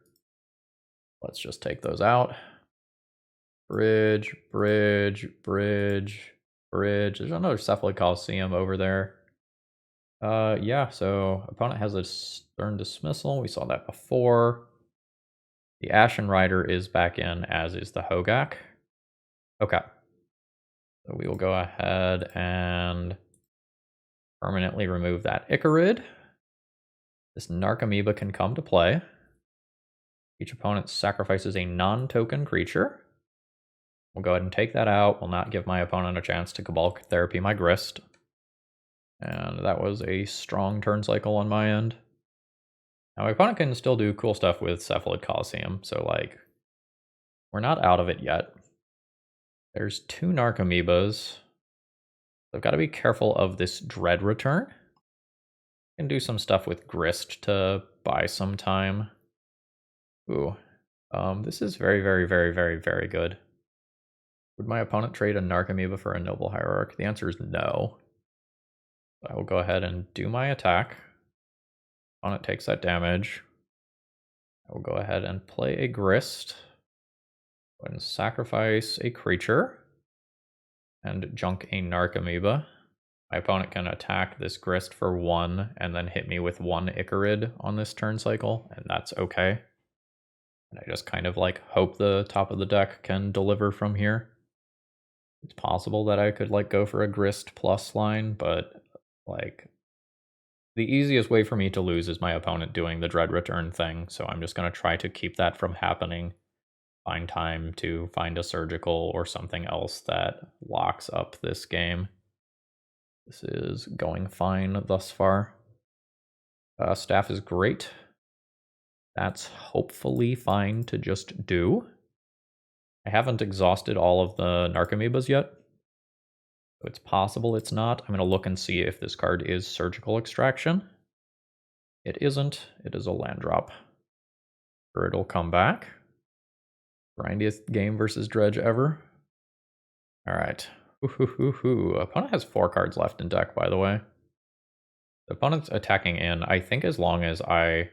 Let's just take those out. Bridge, bridge, bridge, bridge. There's another Cephalid Coliseum over there. Yeah, so opponent has a Stern Dismissal. We saw that before. The Ashen Rider is back in, as is the Hogak. Okay. So we will go ahead and permanently remove that Icarid. This Narcomoeba can come to play. Each opponent sacrifices a non-token creature. We'll go ahead and take that out. Will not give my opponent a chance to Cabal Therapy my Grist. And that was a strong turn cycle on my end. Now my opponent can still do cool stuff with Cephalid Coliseum, so like, we're not out of it yet. There's 2 Narcomoebas. I've got to be careful of this Dread return. I can do some stuff with Grist to buy some time. Ooh, this is very, very, very, very, very good. Would my opponent trade a Narcomoeba for a Noble Hierarch? The answer is no. I will go ahead and do my attack. Opponent takes that damage. I will go ahead and play a Grist. Go ahead and sacrifice a creature. And junk a Narcomoeba. My opponent can attack this Grist for 1 and then hit me with 1 Icarid on this turn cycle, and that's okay. And I just kind of like hope the top of the deck can deliver from here. It's possible that I could like go for a Grist plus line, but like the easiest way for me to lose is my opponent doing the Dread Return thing, so I'm just going to try to keep that from happening. Find time to find a Surgical or something else that locks up this game. This is going fine thus far. Staff is great. That's hopefully fine to just do. I haven't exhausted all of the Narcomoebas yet. So it's possible it's not. I'm going to look and see if this card is Surgical Extraction. It isn't. It is a land drop. Or it'll come back. Grindiest game versus Dredge ever. Alright. Opponent has 4 cards left in deck, by the way. The opponent's attacking in, I think as long as I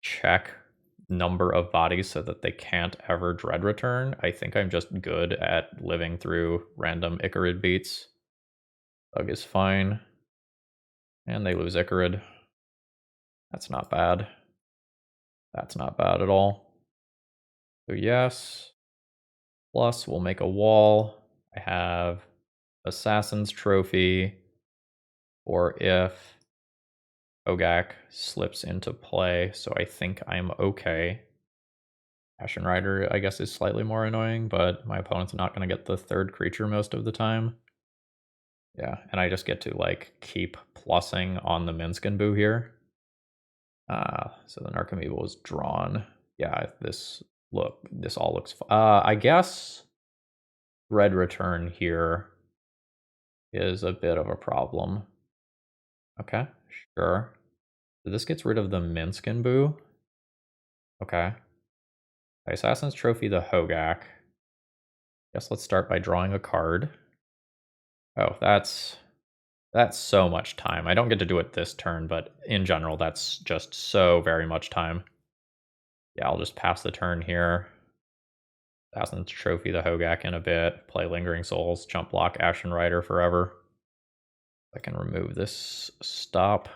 check number of bodies so that they can't ever Dread Return, I think I'm just good at living through random Icarid beats. Bug is fine. And they lose Icarid. That's not bad. That's not bad at all. So yes. Plus, we'll make a wall. I have Assassin's Trophy, or if Ogak slips into play, so I think I'm okay. Ashen Rider, I guess, is slightly more annoying, but my opponent's not going to get the third creature most of the time. Yeah, and I just get to, like, keep plussing on the Minsc Boo here. So the Narcomoeba is drawn. Yeah, this all looks... I guess red return here is a bit of a problem. Okay, sure. So this gets rid of the Minsc Boo. Okay. Assassin's Trophy the Hogak. Guess let's start by drawing a card. Oh, that's so much time. I don't get to do it this turn, but in general, that's just so very much time. Yeah, I'll just pass the turn here. Assassin's Trophy the Hogak in a bit. Play Lingering Souls, jump block Ashen Rider forever. I can remove this stop.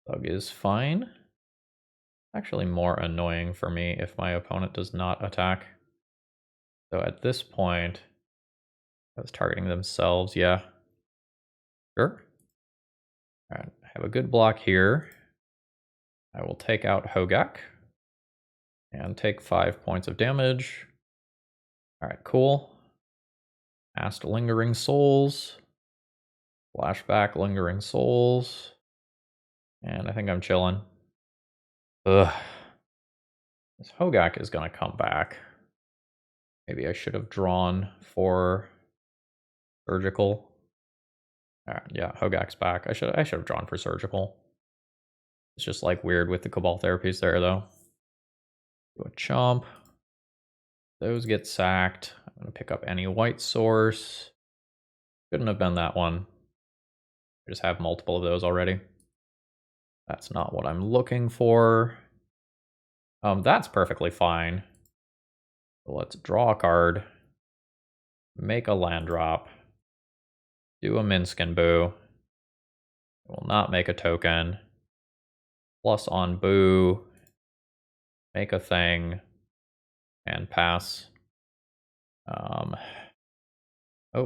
Bug is fine. Actually more annoying for me if my opponent does not attack. So at this point, I was targeting themselves, yeah. Sure. Alright, I have a good block here. I will take out Hogak and take 5 points of damage. Alright, cool. Cast Lingering Souls. Flashback Lingering Souls. And I think I'm chilling. Ugh. This Hogak is gonna come back. Maybe I should have drawn for Surgical. Alright, yeah, Hogak's back. I should have drawn for Surgical. It's just like weird with the Cabal therapies there though. Do a chomp. Those get sacked. I'm gonna pick up any white source. Couldn't have been that one. I just have multiple of those already. That's not what I'm looking for. That's perfectly fine. So let's draw a card. Make a land drop. Do a Minsc Boo. Will not make a token. Plus on Boo. Make a thing. And pass. Oh,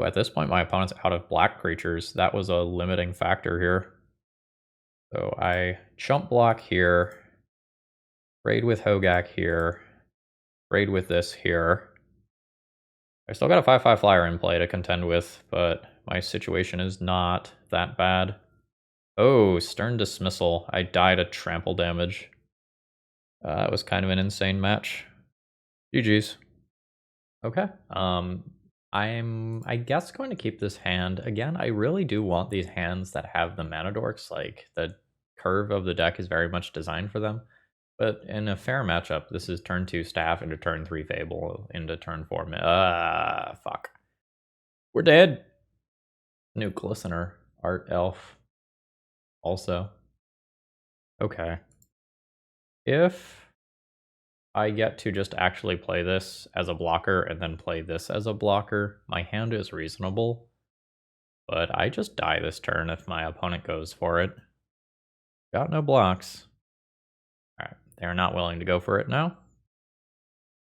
at this point my opponent's out of black creatures. That was a limiting factor here. So I chump block here. Trade with Hogak here. Trade with this here. I still got a 5/5 flyer in play to contend with, but my situation is not that bad. Oh, Stern Dismissal. I died at trample damage. That was kind of an insane match. GG's. Okay. I'm, I guess, going to keep this hand. Again, I really do want these hands that have the mana dorks. Like, the curve of the deck is very much designed for them. But in a fair matchup, this is turn 2 Staff into turn 3 Fable into turn 4 fuck. We're dead. New Glistener. Art Elf. Also. Okay. If I get to just actually play this as a blocker and then play this as a blocker, my hand is reasonable. But I just die this turn if my opponent goes for it. Got no blocks. Alright, they're not willing to go for it now.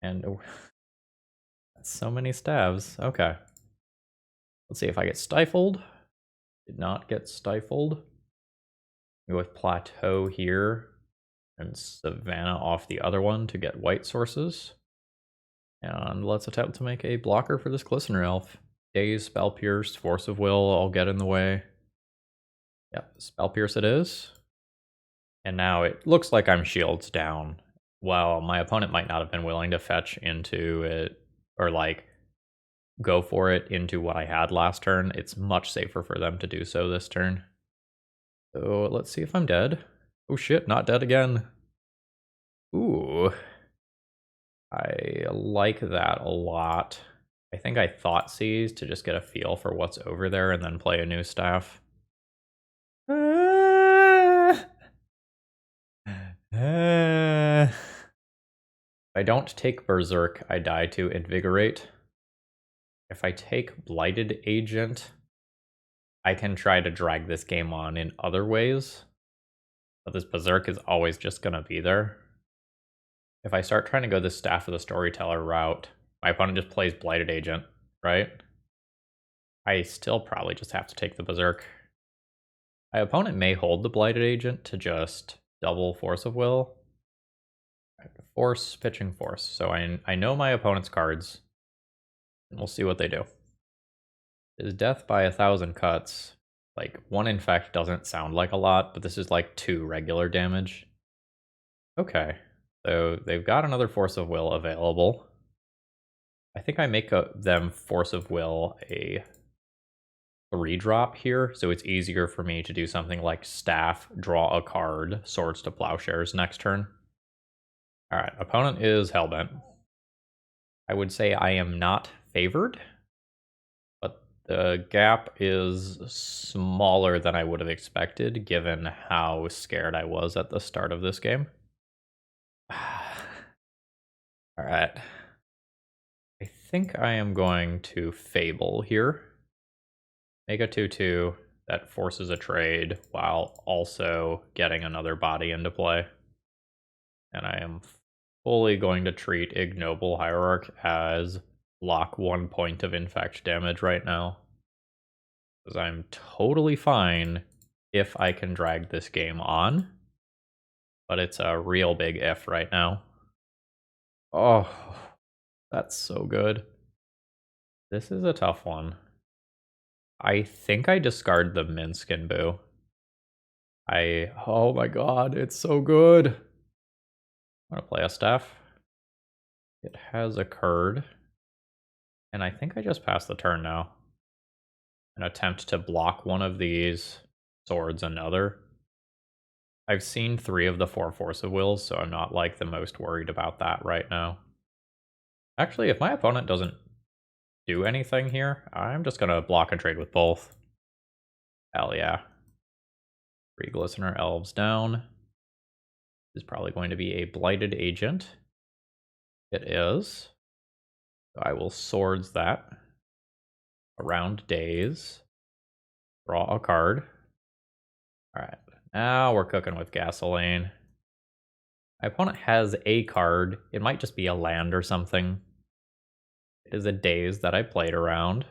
And so many stabs. Okay. Let's see if I get stifled. Did not get stifled. Go with Plateau here. And Savannah off the other one to get white sources. And let's attempt to make a blocker for this Glistener Elf. Daze, Spell Pierce, Force of Will, all get in the way. Yep, Spell Pierce it is. And now it looks like I'm shields down. While my opponent might not have been willing to fetch into it, or like go for it into what I had last turn, it's much safer for them to do so this turn. So let's see if I'm dead. Oh shit, not dead again. Ooh. I like that a lot. I think I Thoughtseize to just get a feel for what's over there and then play a new staff. If I don't take Berserk, I die to Invigorate. If I take Blighted Agent, I can try to drag this game on in other ways. But this Berserk is always just gonna be there. If I start trying to go the Staff of the Storyteller route, my opponent just plays Blighted Agent, right? I still probably just have to take the Berserk. My opponent may hold the Blighted Agent to just double Force of Will. Force, pitching force. So I know my opponent's cards, and we'll see what they do. Is death by 1,000 cuts. Like, 1 infect doesn't sound like a lot, but this is like 2 regular damage. Okay, so they've got another Force of Will available. I think I make them Force of Will a 3-drop here, so it's easier for me to do something like Staff, draw a card, Swords to Plowshares next turn. Alright, opponent is Hellbent. I would say I am not favored, but the gap is smaller than I would have expected, given how scared I was at the start of this game. Alright. I think I am going to Fable here. Make a 2/2 that forces a trade while also getting another body into play. And I am fully going to treat Ignoble Hierarch as block 1 point of infect damage right now. Because I'm totally fine if I can drag this game on. But it's a real big if right now. Oh, that's so good. This is a tough one. I think I discard the Minsc Boo. Oh my god, it's so good. I'm gonna play a staff. It has occurred. And I think I just passed the turn now. An attempt to block one of these, swords another. I've seen 3 of the 4 Force of Wills, so I'm not like the most worried about that right now. Actually, if my opponent doesn't do anything here, I'm just gonna block and trade with both. Hell yeah. 3 Glistener Elves down. This is probably going to be a Blighted Agent. It is. So I will swords that. Around Days. Draw a card. Alright, now we're cooking with gasoline. My opponent has a card. It might just be a land or something. It is a Daze that I played around.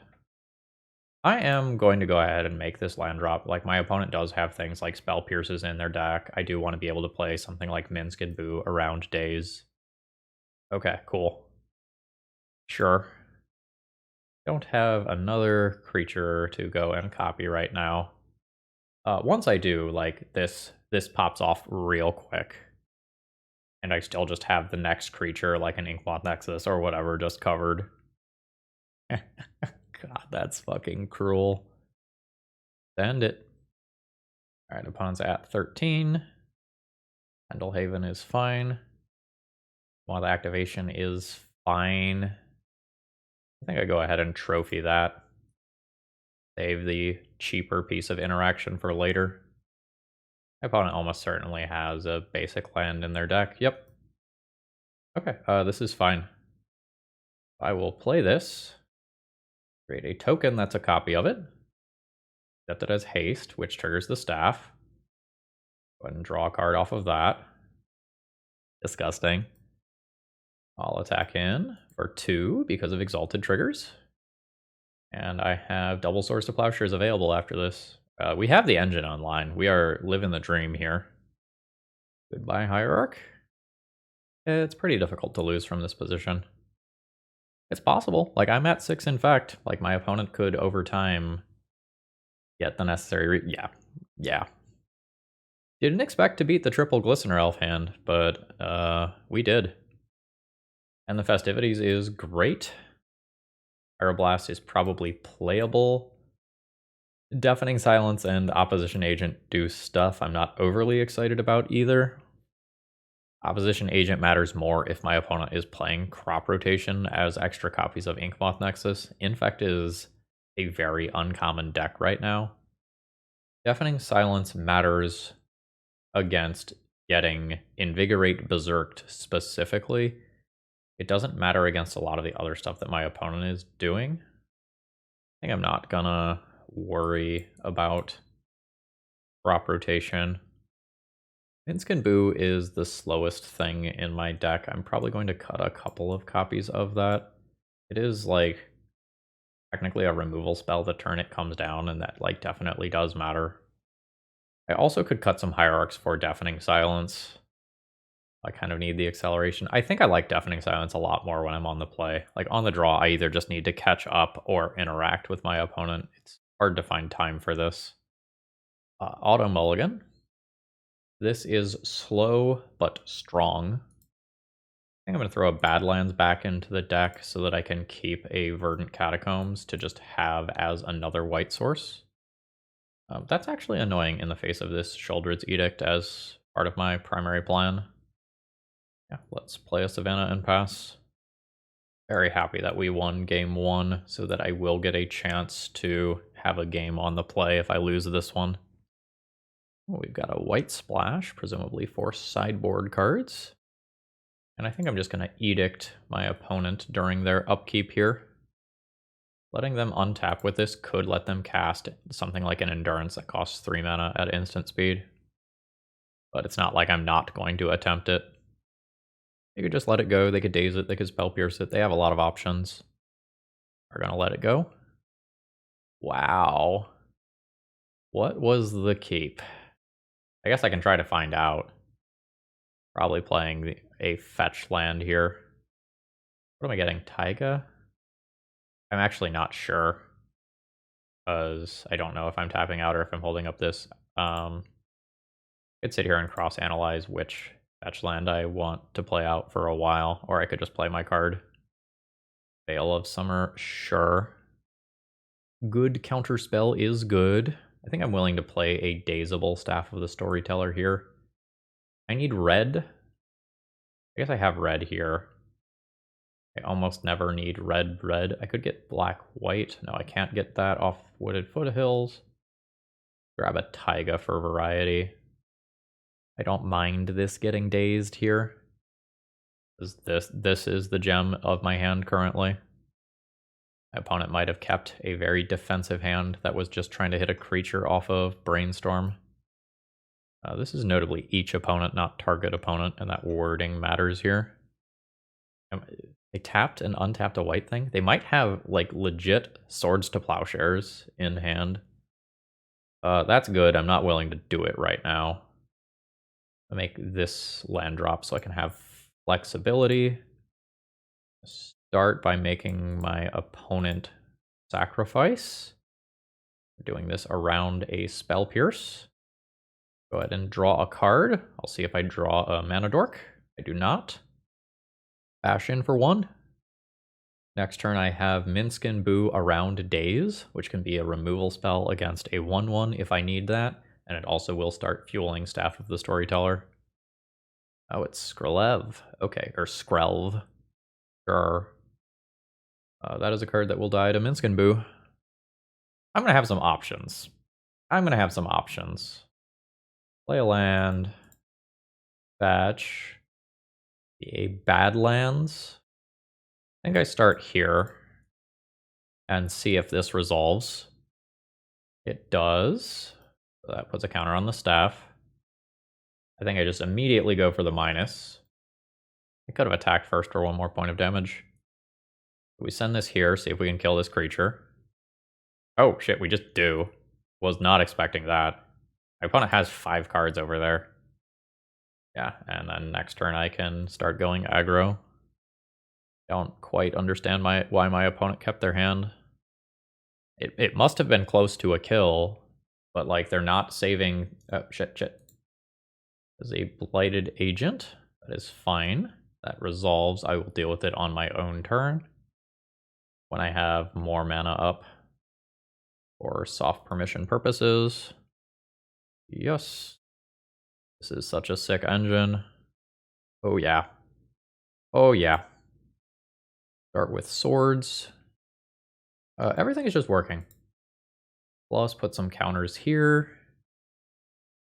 I am going to go ahead and make this land drop. Like, my opponent does have things like Spell Pierces in their deck. I do want to be able to play something like Minsc Boo around Daze. Okay, cool. Sure. Don't have another creature to go and copy right now. Once I do, like, this pops off real quick. And I still just have the next creature, like an Inkmoth Nexus or whatever, just covered. God, that's fucking cruel. Send it. Alright, opponent's at 13. Pendlehaven is fine. While the activation is fine. I think I go ahead and trophy that. Save the cheaper piece of interaction for later. My opponent almost certainly has a basic land in their deck. Yep. Okay, this is fine. I will play this. Create a token that's a copy of it. Set it as haste, which triggers the staff. Go ahead and draw a card off of that. Disgusting. I'll attack in for 2 because of exalted triggers. And I have double Swords to Plowshares available after this. We have the engine online. We are living the dream here. Goodbye, Hierarch. It's pretty difficult to lose from this position. It's possible. Like, I'm at 6 infect. Like, my opponent could, over time, get the necessary... Yeah. Didn't expect to beat the triple Glistener Elf hand, but we did. And the Festivities is great. Aeroblast is probably playable. Deafening Silence and Opposition Agent do stuff I'm not overly excited about either. Opposition Agent matters more if my opponent is playing Crop Rotation as extra copies of Inkmoth Nexus. Infect is a very uncommon deck right now. Deafening Silence matters against getting Invigorate Berserked specifically. It doesn't matter against a lot of the other stuff that my opponent is doing. I think I'm not gonna worry about Crop Rotation. Minsc Boo is the slowest thing in my deck. I'm probably going to cut a couple of copies of that. It is, like, technically a removal spell the turn it comes down, and that, like, definitely does matter. I also could cut some Hierarchs for Deafening Silence. I kind of need the acceleration. I think I like Deafening Silence a lot more when I'm on the play. Like on the draw, I either just need to catch up or interact with my opponent. It's hard to find time for this. Auto Mulligan. This is slow but strong. I think I'm going to throw a Badlands back into the deck so that I can keep a Verdant Catacombs to just have as another white source. That's actually annoying in the face of this Sheoldred's Edict as part of my primary plan. Yeah, let's play a Savannah and pass. Very happy that we won game 1 so that I will get a chance to have a game on the play if I lose this one. We've got a white splash, presumably for sideboard cards. And I think I'm just going to Edict my opponent during their upkeep here. Letting them untap with this could let them cast something like an Endurance that costs 3 mana at instant speed. But it's not like I'm not going to attempt it. They could just let it go, they could daze it, they could spell pierce it, they have a lot of options. We're gonna let it go. Wow. What was the keep? I guess I can try to find out. Probably playing a fetch land here. What am I getting? Taiga? I'm actually not sure. Because I don't know if I'm tapping out or if I'm holding up this. I could sit here and cross-analyze which fetch land I want to play out for a while, or I could just play my card. Veil of Summer, sure. Good counterspell is good. I think I'm willing to play a Dazeable Staff of the Storyteller here. I need red. I guess I have red here. I almost never need red. I could get black-white. No, I can't get that off Wooded Foothills. Grab a Taiga for variety. I don't mind this getting dazed here. This is the gem of my hand currently. My opponent might have kept a very defensive hand that was just trying to hit a creature off of Brainstorm. This is notably each opponent, not target opponent, and that wording matters here. They tapped and untapped a white thing. They might have, like, legit Swords to Plowshares in hand. That's good. I'm not willing to do it right now. I'll make this land drop so I can have flexibility. Start by making my opponent sacrifice. We're doing this around a Spell Pierce. Go ahead and draw a card. I'll see if I draw a Mana Dork. I do not. Bash in for 1. Next turn I have Minsc Boo around Daze, which can be a removal spell against a 1/1 if I need that, and it also will start fueling Staff of the Storyteller. Oh, it's Skrelev. Okay, or Skrelv. Sure. That is a card that will die to Minsc Boo. I'm gonna have some options. Play a land. Fetch. A Badlands. I think I start here and see if this resolves. It does. So that puts a counter on the staff. I think I just immediately go for the minus. I could have attacked first for 1 more point of damage. We send this here, see if we can kill this creature. Oh shit, we just do. Was not expecting that. My opponent has 5 cards over there. Yeah, and then next turn I can start going aggro. Don't quite understand why my opponent kept their hand. It must have been close to a kill, but like they're not saving. Oh shit. There's a Blighted Agent. That is fine. That resolves. I will deal with it on my own turn when I have more mana up for soft permission purposes. Yes. This is such a sick engine. Oh yeah. Oh yeah. Start with swords. Everything is just working. Plus, put some counters here.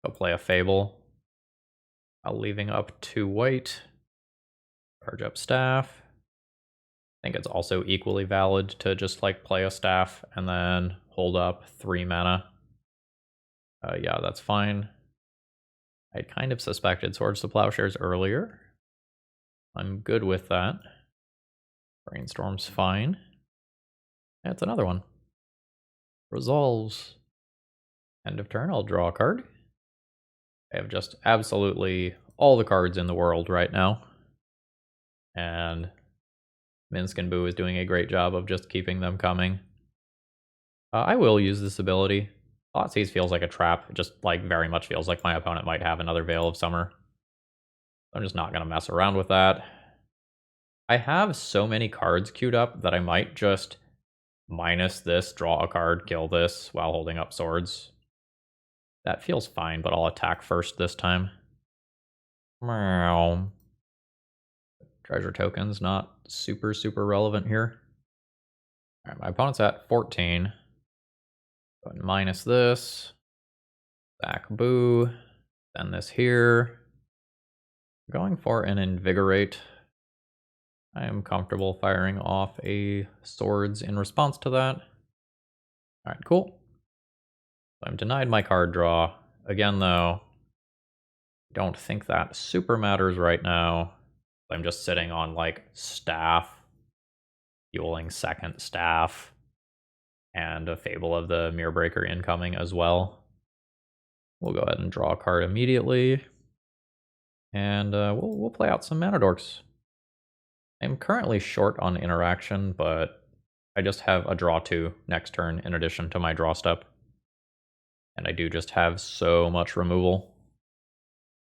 Go play a Fable. I'll leaving up 2 white. Charge up staff. I think it's also equally valid to just like play a staff and then hold up 3 mana. Yeah, that's fine. I kind of suspected Swords to Plowshares earlier. I'm good with that. Brainstorm's fine. That's another one. Resolves. End of turn, I'll draw a card. I have just absolutely all the cards in the world right now. And Minsc Boo is doing a great job of just keeping them coming. I will use this ability. Thoughtseize feels like a trap. It just like very much feels like my opponent might have another Veil of Summer. I'm just not going to mess around with that. I have so many cards queued up that I might just minus this, draw a card, kill this while holding up swords. That feels fine, but I'll attack first this time. Meow. Treasure tokens, not super relevant here. Alright, my opponent's at 14. Go ahead and minus this. Back Boo. Send this here. Going for an Invigorate. I am comfortable firing off a swords in response to that. Alright, cool. I'm denied my card draw. Again, though, don't think that super matters right now. I'm just sitting on, like, staff, fueling second staff, and a Fable of the Mirrorbreaker incoming as well. We'll go ahead and draw a card immediately, and we'll play out some Mana Dorks. I'm currently short on interaction, but I just have a draw 2 next turn in addition to my draw step. And I do just have so much removal.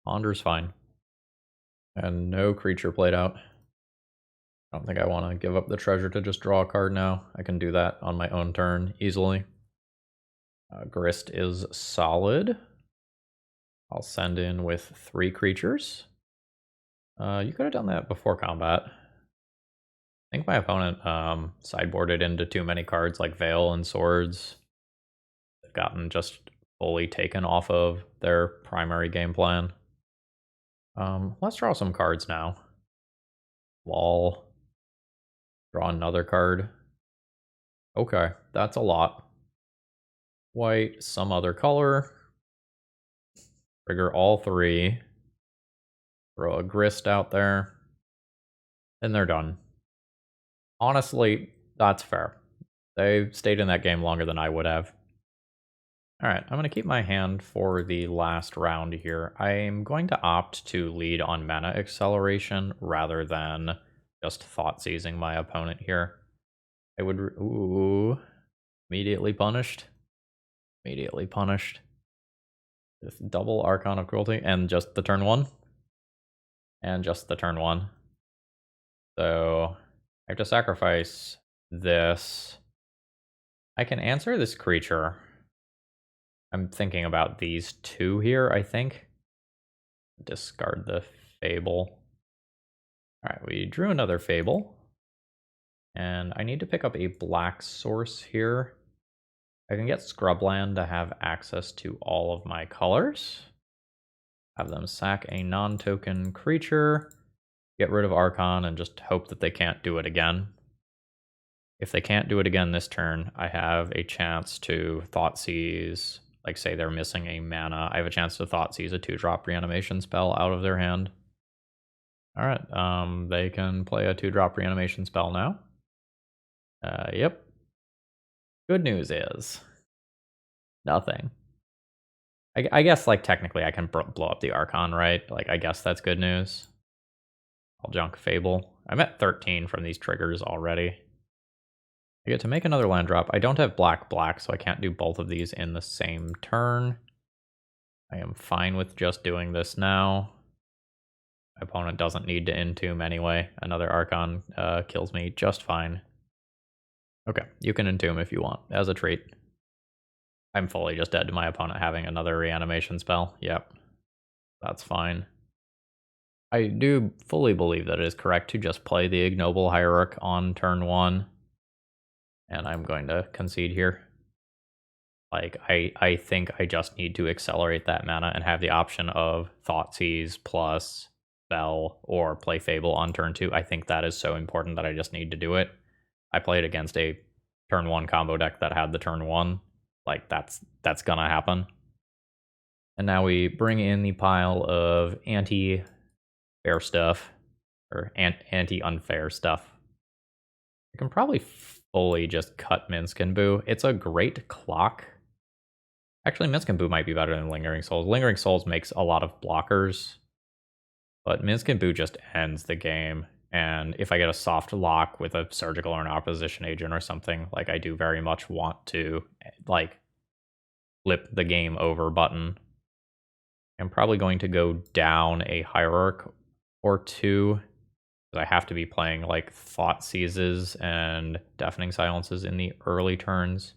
Ponder's fine. And no creature played out. I don't think I want to give up the treasure to just draw a card now. I can do that on my own turn easily. Grist is solid. I'll send in with 3 creatures. You could have done that before combat. I think my opponent sideboarded into too many cards like Veil and Swords. They've gotten just fully taken off of their primary game plan. Let's draw some cards now. Wall. Draw another card. Okay, that's a lot. White, some other color. Trigger all 3. Throw a Grist out there. And they're done. Honestly, that's fair. They stayed in that game longer than I would have. Alright, I'm going to keep my hand for the last round here. I'm going to opt to lead on mana acceleration rather than just thought seizing my opponent here. I would... Ooh. Immediately punished. Immediately punished. Just double Archon of Cruelty, and just the turn 1. And just the turn 1. So, I have to sacrifice this. I can answer this creature. I'm thinking about these 2 here, I think. Discard the Fable. Alright, we drew another Fable. And I need to pick up a black source here. I can get Scrubland to have access to all of my colors. Have them sack a non-token creature. Get rid of Archon and just hope that they can't do it again. If they can't do it again this turn, I have a chance to Thoughtseize. Like, say they're missing a mana, I have a chance to Thoughtseize a 2-drop reanimation spell out of their hand. Alright, they can play a 2-drop reanimation spell now. Yep. Good news is nothing. I guess, like, technically I can blow up the Archon, right? Like, I guess that's good news. I'll junk Fable. I'm at 13 from these triggers already. I get to make another land drop. I don't have black, so I can't do both of these in the same turn. I am fine with just doing this now. My opponent doesn't need to entomb anyway. Another Archon kills me just fine. Okay, you can entomb if you want, as a treat. I'm fully just dead to my opponent having another reanimation spell. Yep, that's fine. I do fully believe that it is correct to just play the Ignoble Hierarch on turn 1. And I'm going to concede here. Like, I think I just need to accelerate that mana and have the option of Thoughtseize plus Spell or play Fable on turn 2. I think that is so important that I just need to do it. I played against a turn 1 combo deck that had the turn 1. Like, that's gonna happen. And now we bring in the pile of anti-fair stuff, or anti-unfair stuff. I can probably fully just cut Minsc Boo. It's a great clock. Actually, Minsc Boo might be better than Lingering Souls. Lingering Souls makes a lot of blockers. But Minsc Boo just ends the game. And if I get a soft lock with a surgical or an opposition agent or something, like I do very much want to like flip the game over button. I'm probably going to go down a hierarch or two. I have to be playing like Thought Seizes and Deafening Silences in the early turns.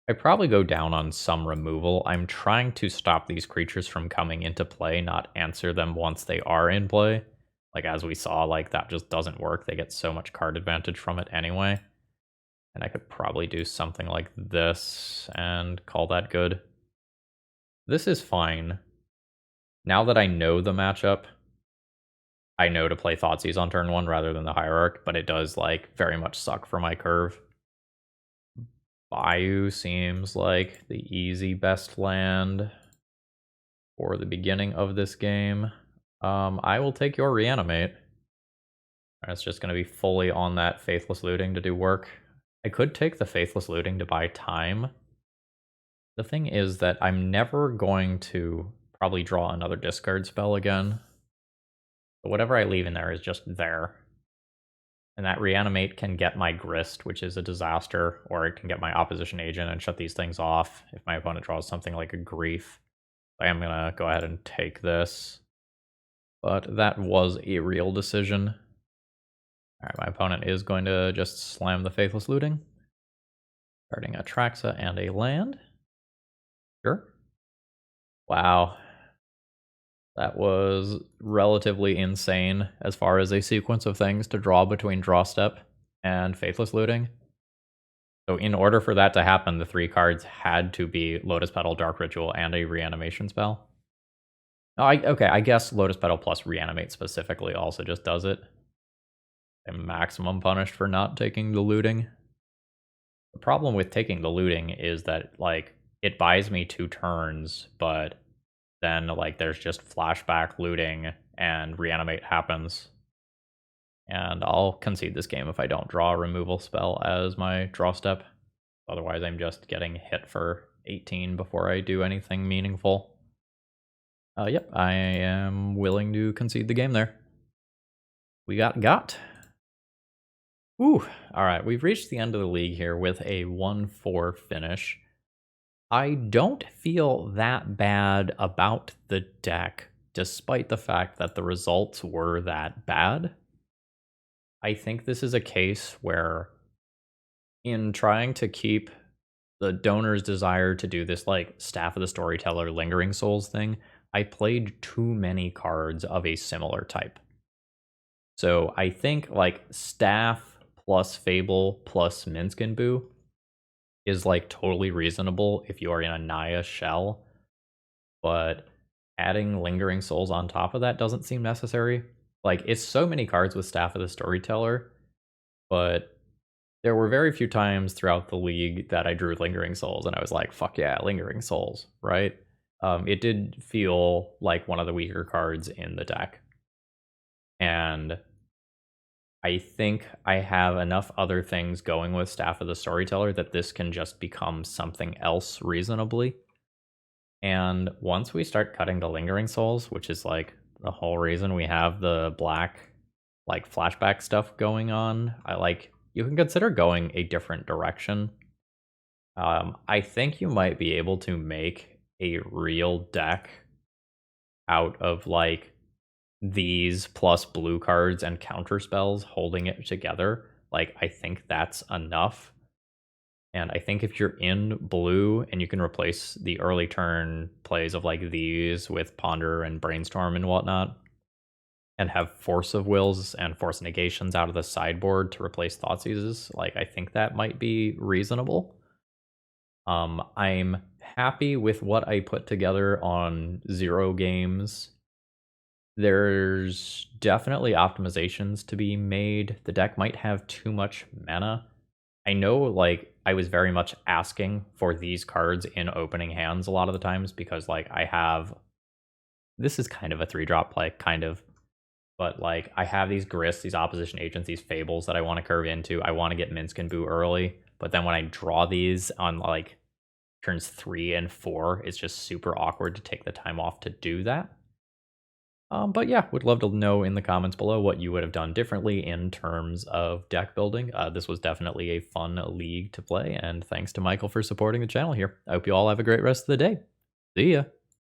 I probably go down on some removal. I'm trying to stop these creatures from coming into play, not answer them once they are in play. Like as we saw, like that just doesn't work. They get so much card advantage from it anyway. And I could probably do something like this and call that good. This is fine. Now that I know the matchup, I know to play Thoughtseize on turn 1 rather than the Hierarch, but it does like very much suck for my curve. Bayou seems like the easy best land for the beginning of this game. I will take your Reanimate. It's just going to be fully on that Faithless Looting to do work. I could take the Faithless Looting to buy time. The thing is that I'm never going to probably draw another discard spell again. So whatever I leave in there is just there. And that Reanimate can get my Grist, which is a disaster, or it can get my opposition agent and shut these things off if my opponent draws something like a Grief. I am going to go ahead and take this. But that was a real decision. Alright, my opponent is going to just slam the Faithless Looting. Starting a Traxa and a land. Sure. Wow. That was relatively insane as far as a sequence of things to draw between Draw Step and Faithless Looting. So in order for that to happen, the 3 cards had to be Lotus Petal, Dark Ritual, and a Reanimation spell. Oh, okay, I guess Lotus Petal plus Reanimate specifically also just does it. I'm maximum punished for not taking the looting. The problem with taking the looting is that, like, it buys me 2 turns, but then, like, there's just flashback looting and Reanimate happens. And I'll concede this game if I don't draw a removal spell as my draw step. Otherwise, I'm just getting hit for 18 before I do anything meaningful. Yep, I am willing to concede the game there. We got. Ooh, alright, we've reached the end of the league here with a 1-4 finish. I don't feel that bad about the deck, despite the fact that the results were that bad. I think this is a case where, in trying to keep the donor's desire to do this, like, Staff of the Storyteller Lingering Souls thing, I played too many cards of a similar type. So I think, like, Staff plus Fable plus Minsc Boo is, like, totally reasonable if you are in a Naya shell, but adding Lingering Souls on top of that doesn't seem necessary. Like, it's so many cards with Staff of the Storyteller, but there were very few times throughout the league that I drew Lingering Souls, and I was like, fuck yeah, Lingering Souls, right? It did feel like one of the weaker cards in the deck. And I think I have enough other things going with Staff of the Storyteller that this can just become something else reasonably. And once we start cutting the Lingering Souls, which is like the whole reason we have the black, like, flashback stuff going on, you can consider going a different direction. I think you might be able to make a real deck out of, like, these plus blue cards and counter spells holding it together. Like, I think that's enough. And I think if you're in blue and you can replace the early turn plays of, like, these with Ponder and Brainstorm and whatnot, and have Force of Wills and Force Negations out of the sideboard to replace Thoughtseizes, like, I think that might be reasonable. I'm happy with what I put together on 0 games. There's definitely optimizations to be made. The deck might have too much mana. I know, like, I was very much asking for these cards in opening hands a lot of the times because, like, this is kind of a 3-drop play, kind of. But, like, I have these Grists, these opposition agents, these Fables that I want to curve into. I want to get Minsc Boo early. But then when I draw these on, like, turns 3 and 4, it's just super awkward to take the time off to do that. But yeah, would love to know in the comments below what you would have done differently in terms of deck building. This was definitely a fun league to play, and thanks to Michael for supporting the channel here. I hope you all have a great rest of the day. See ya!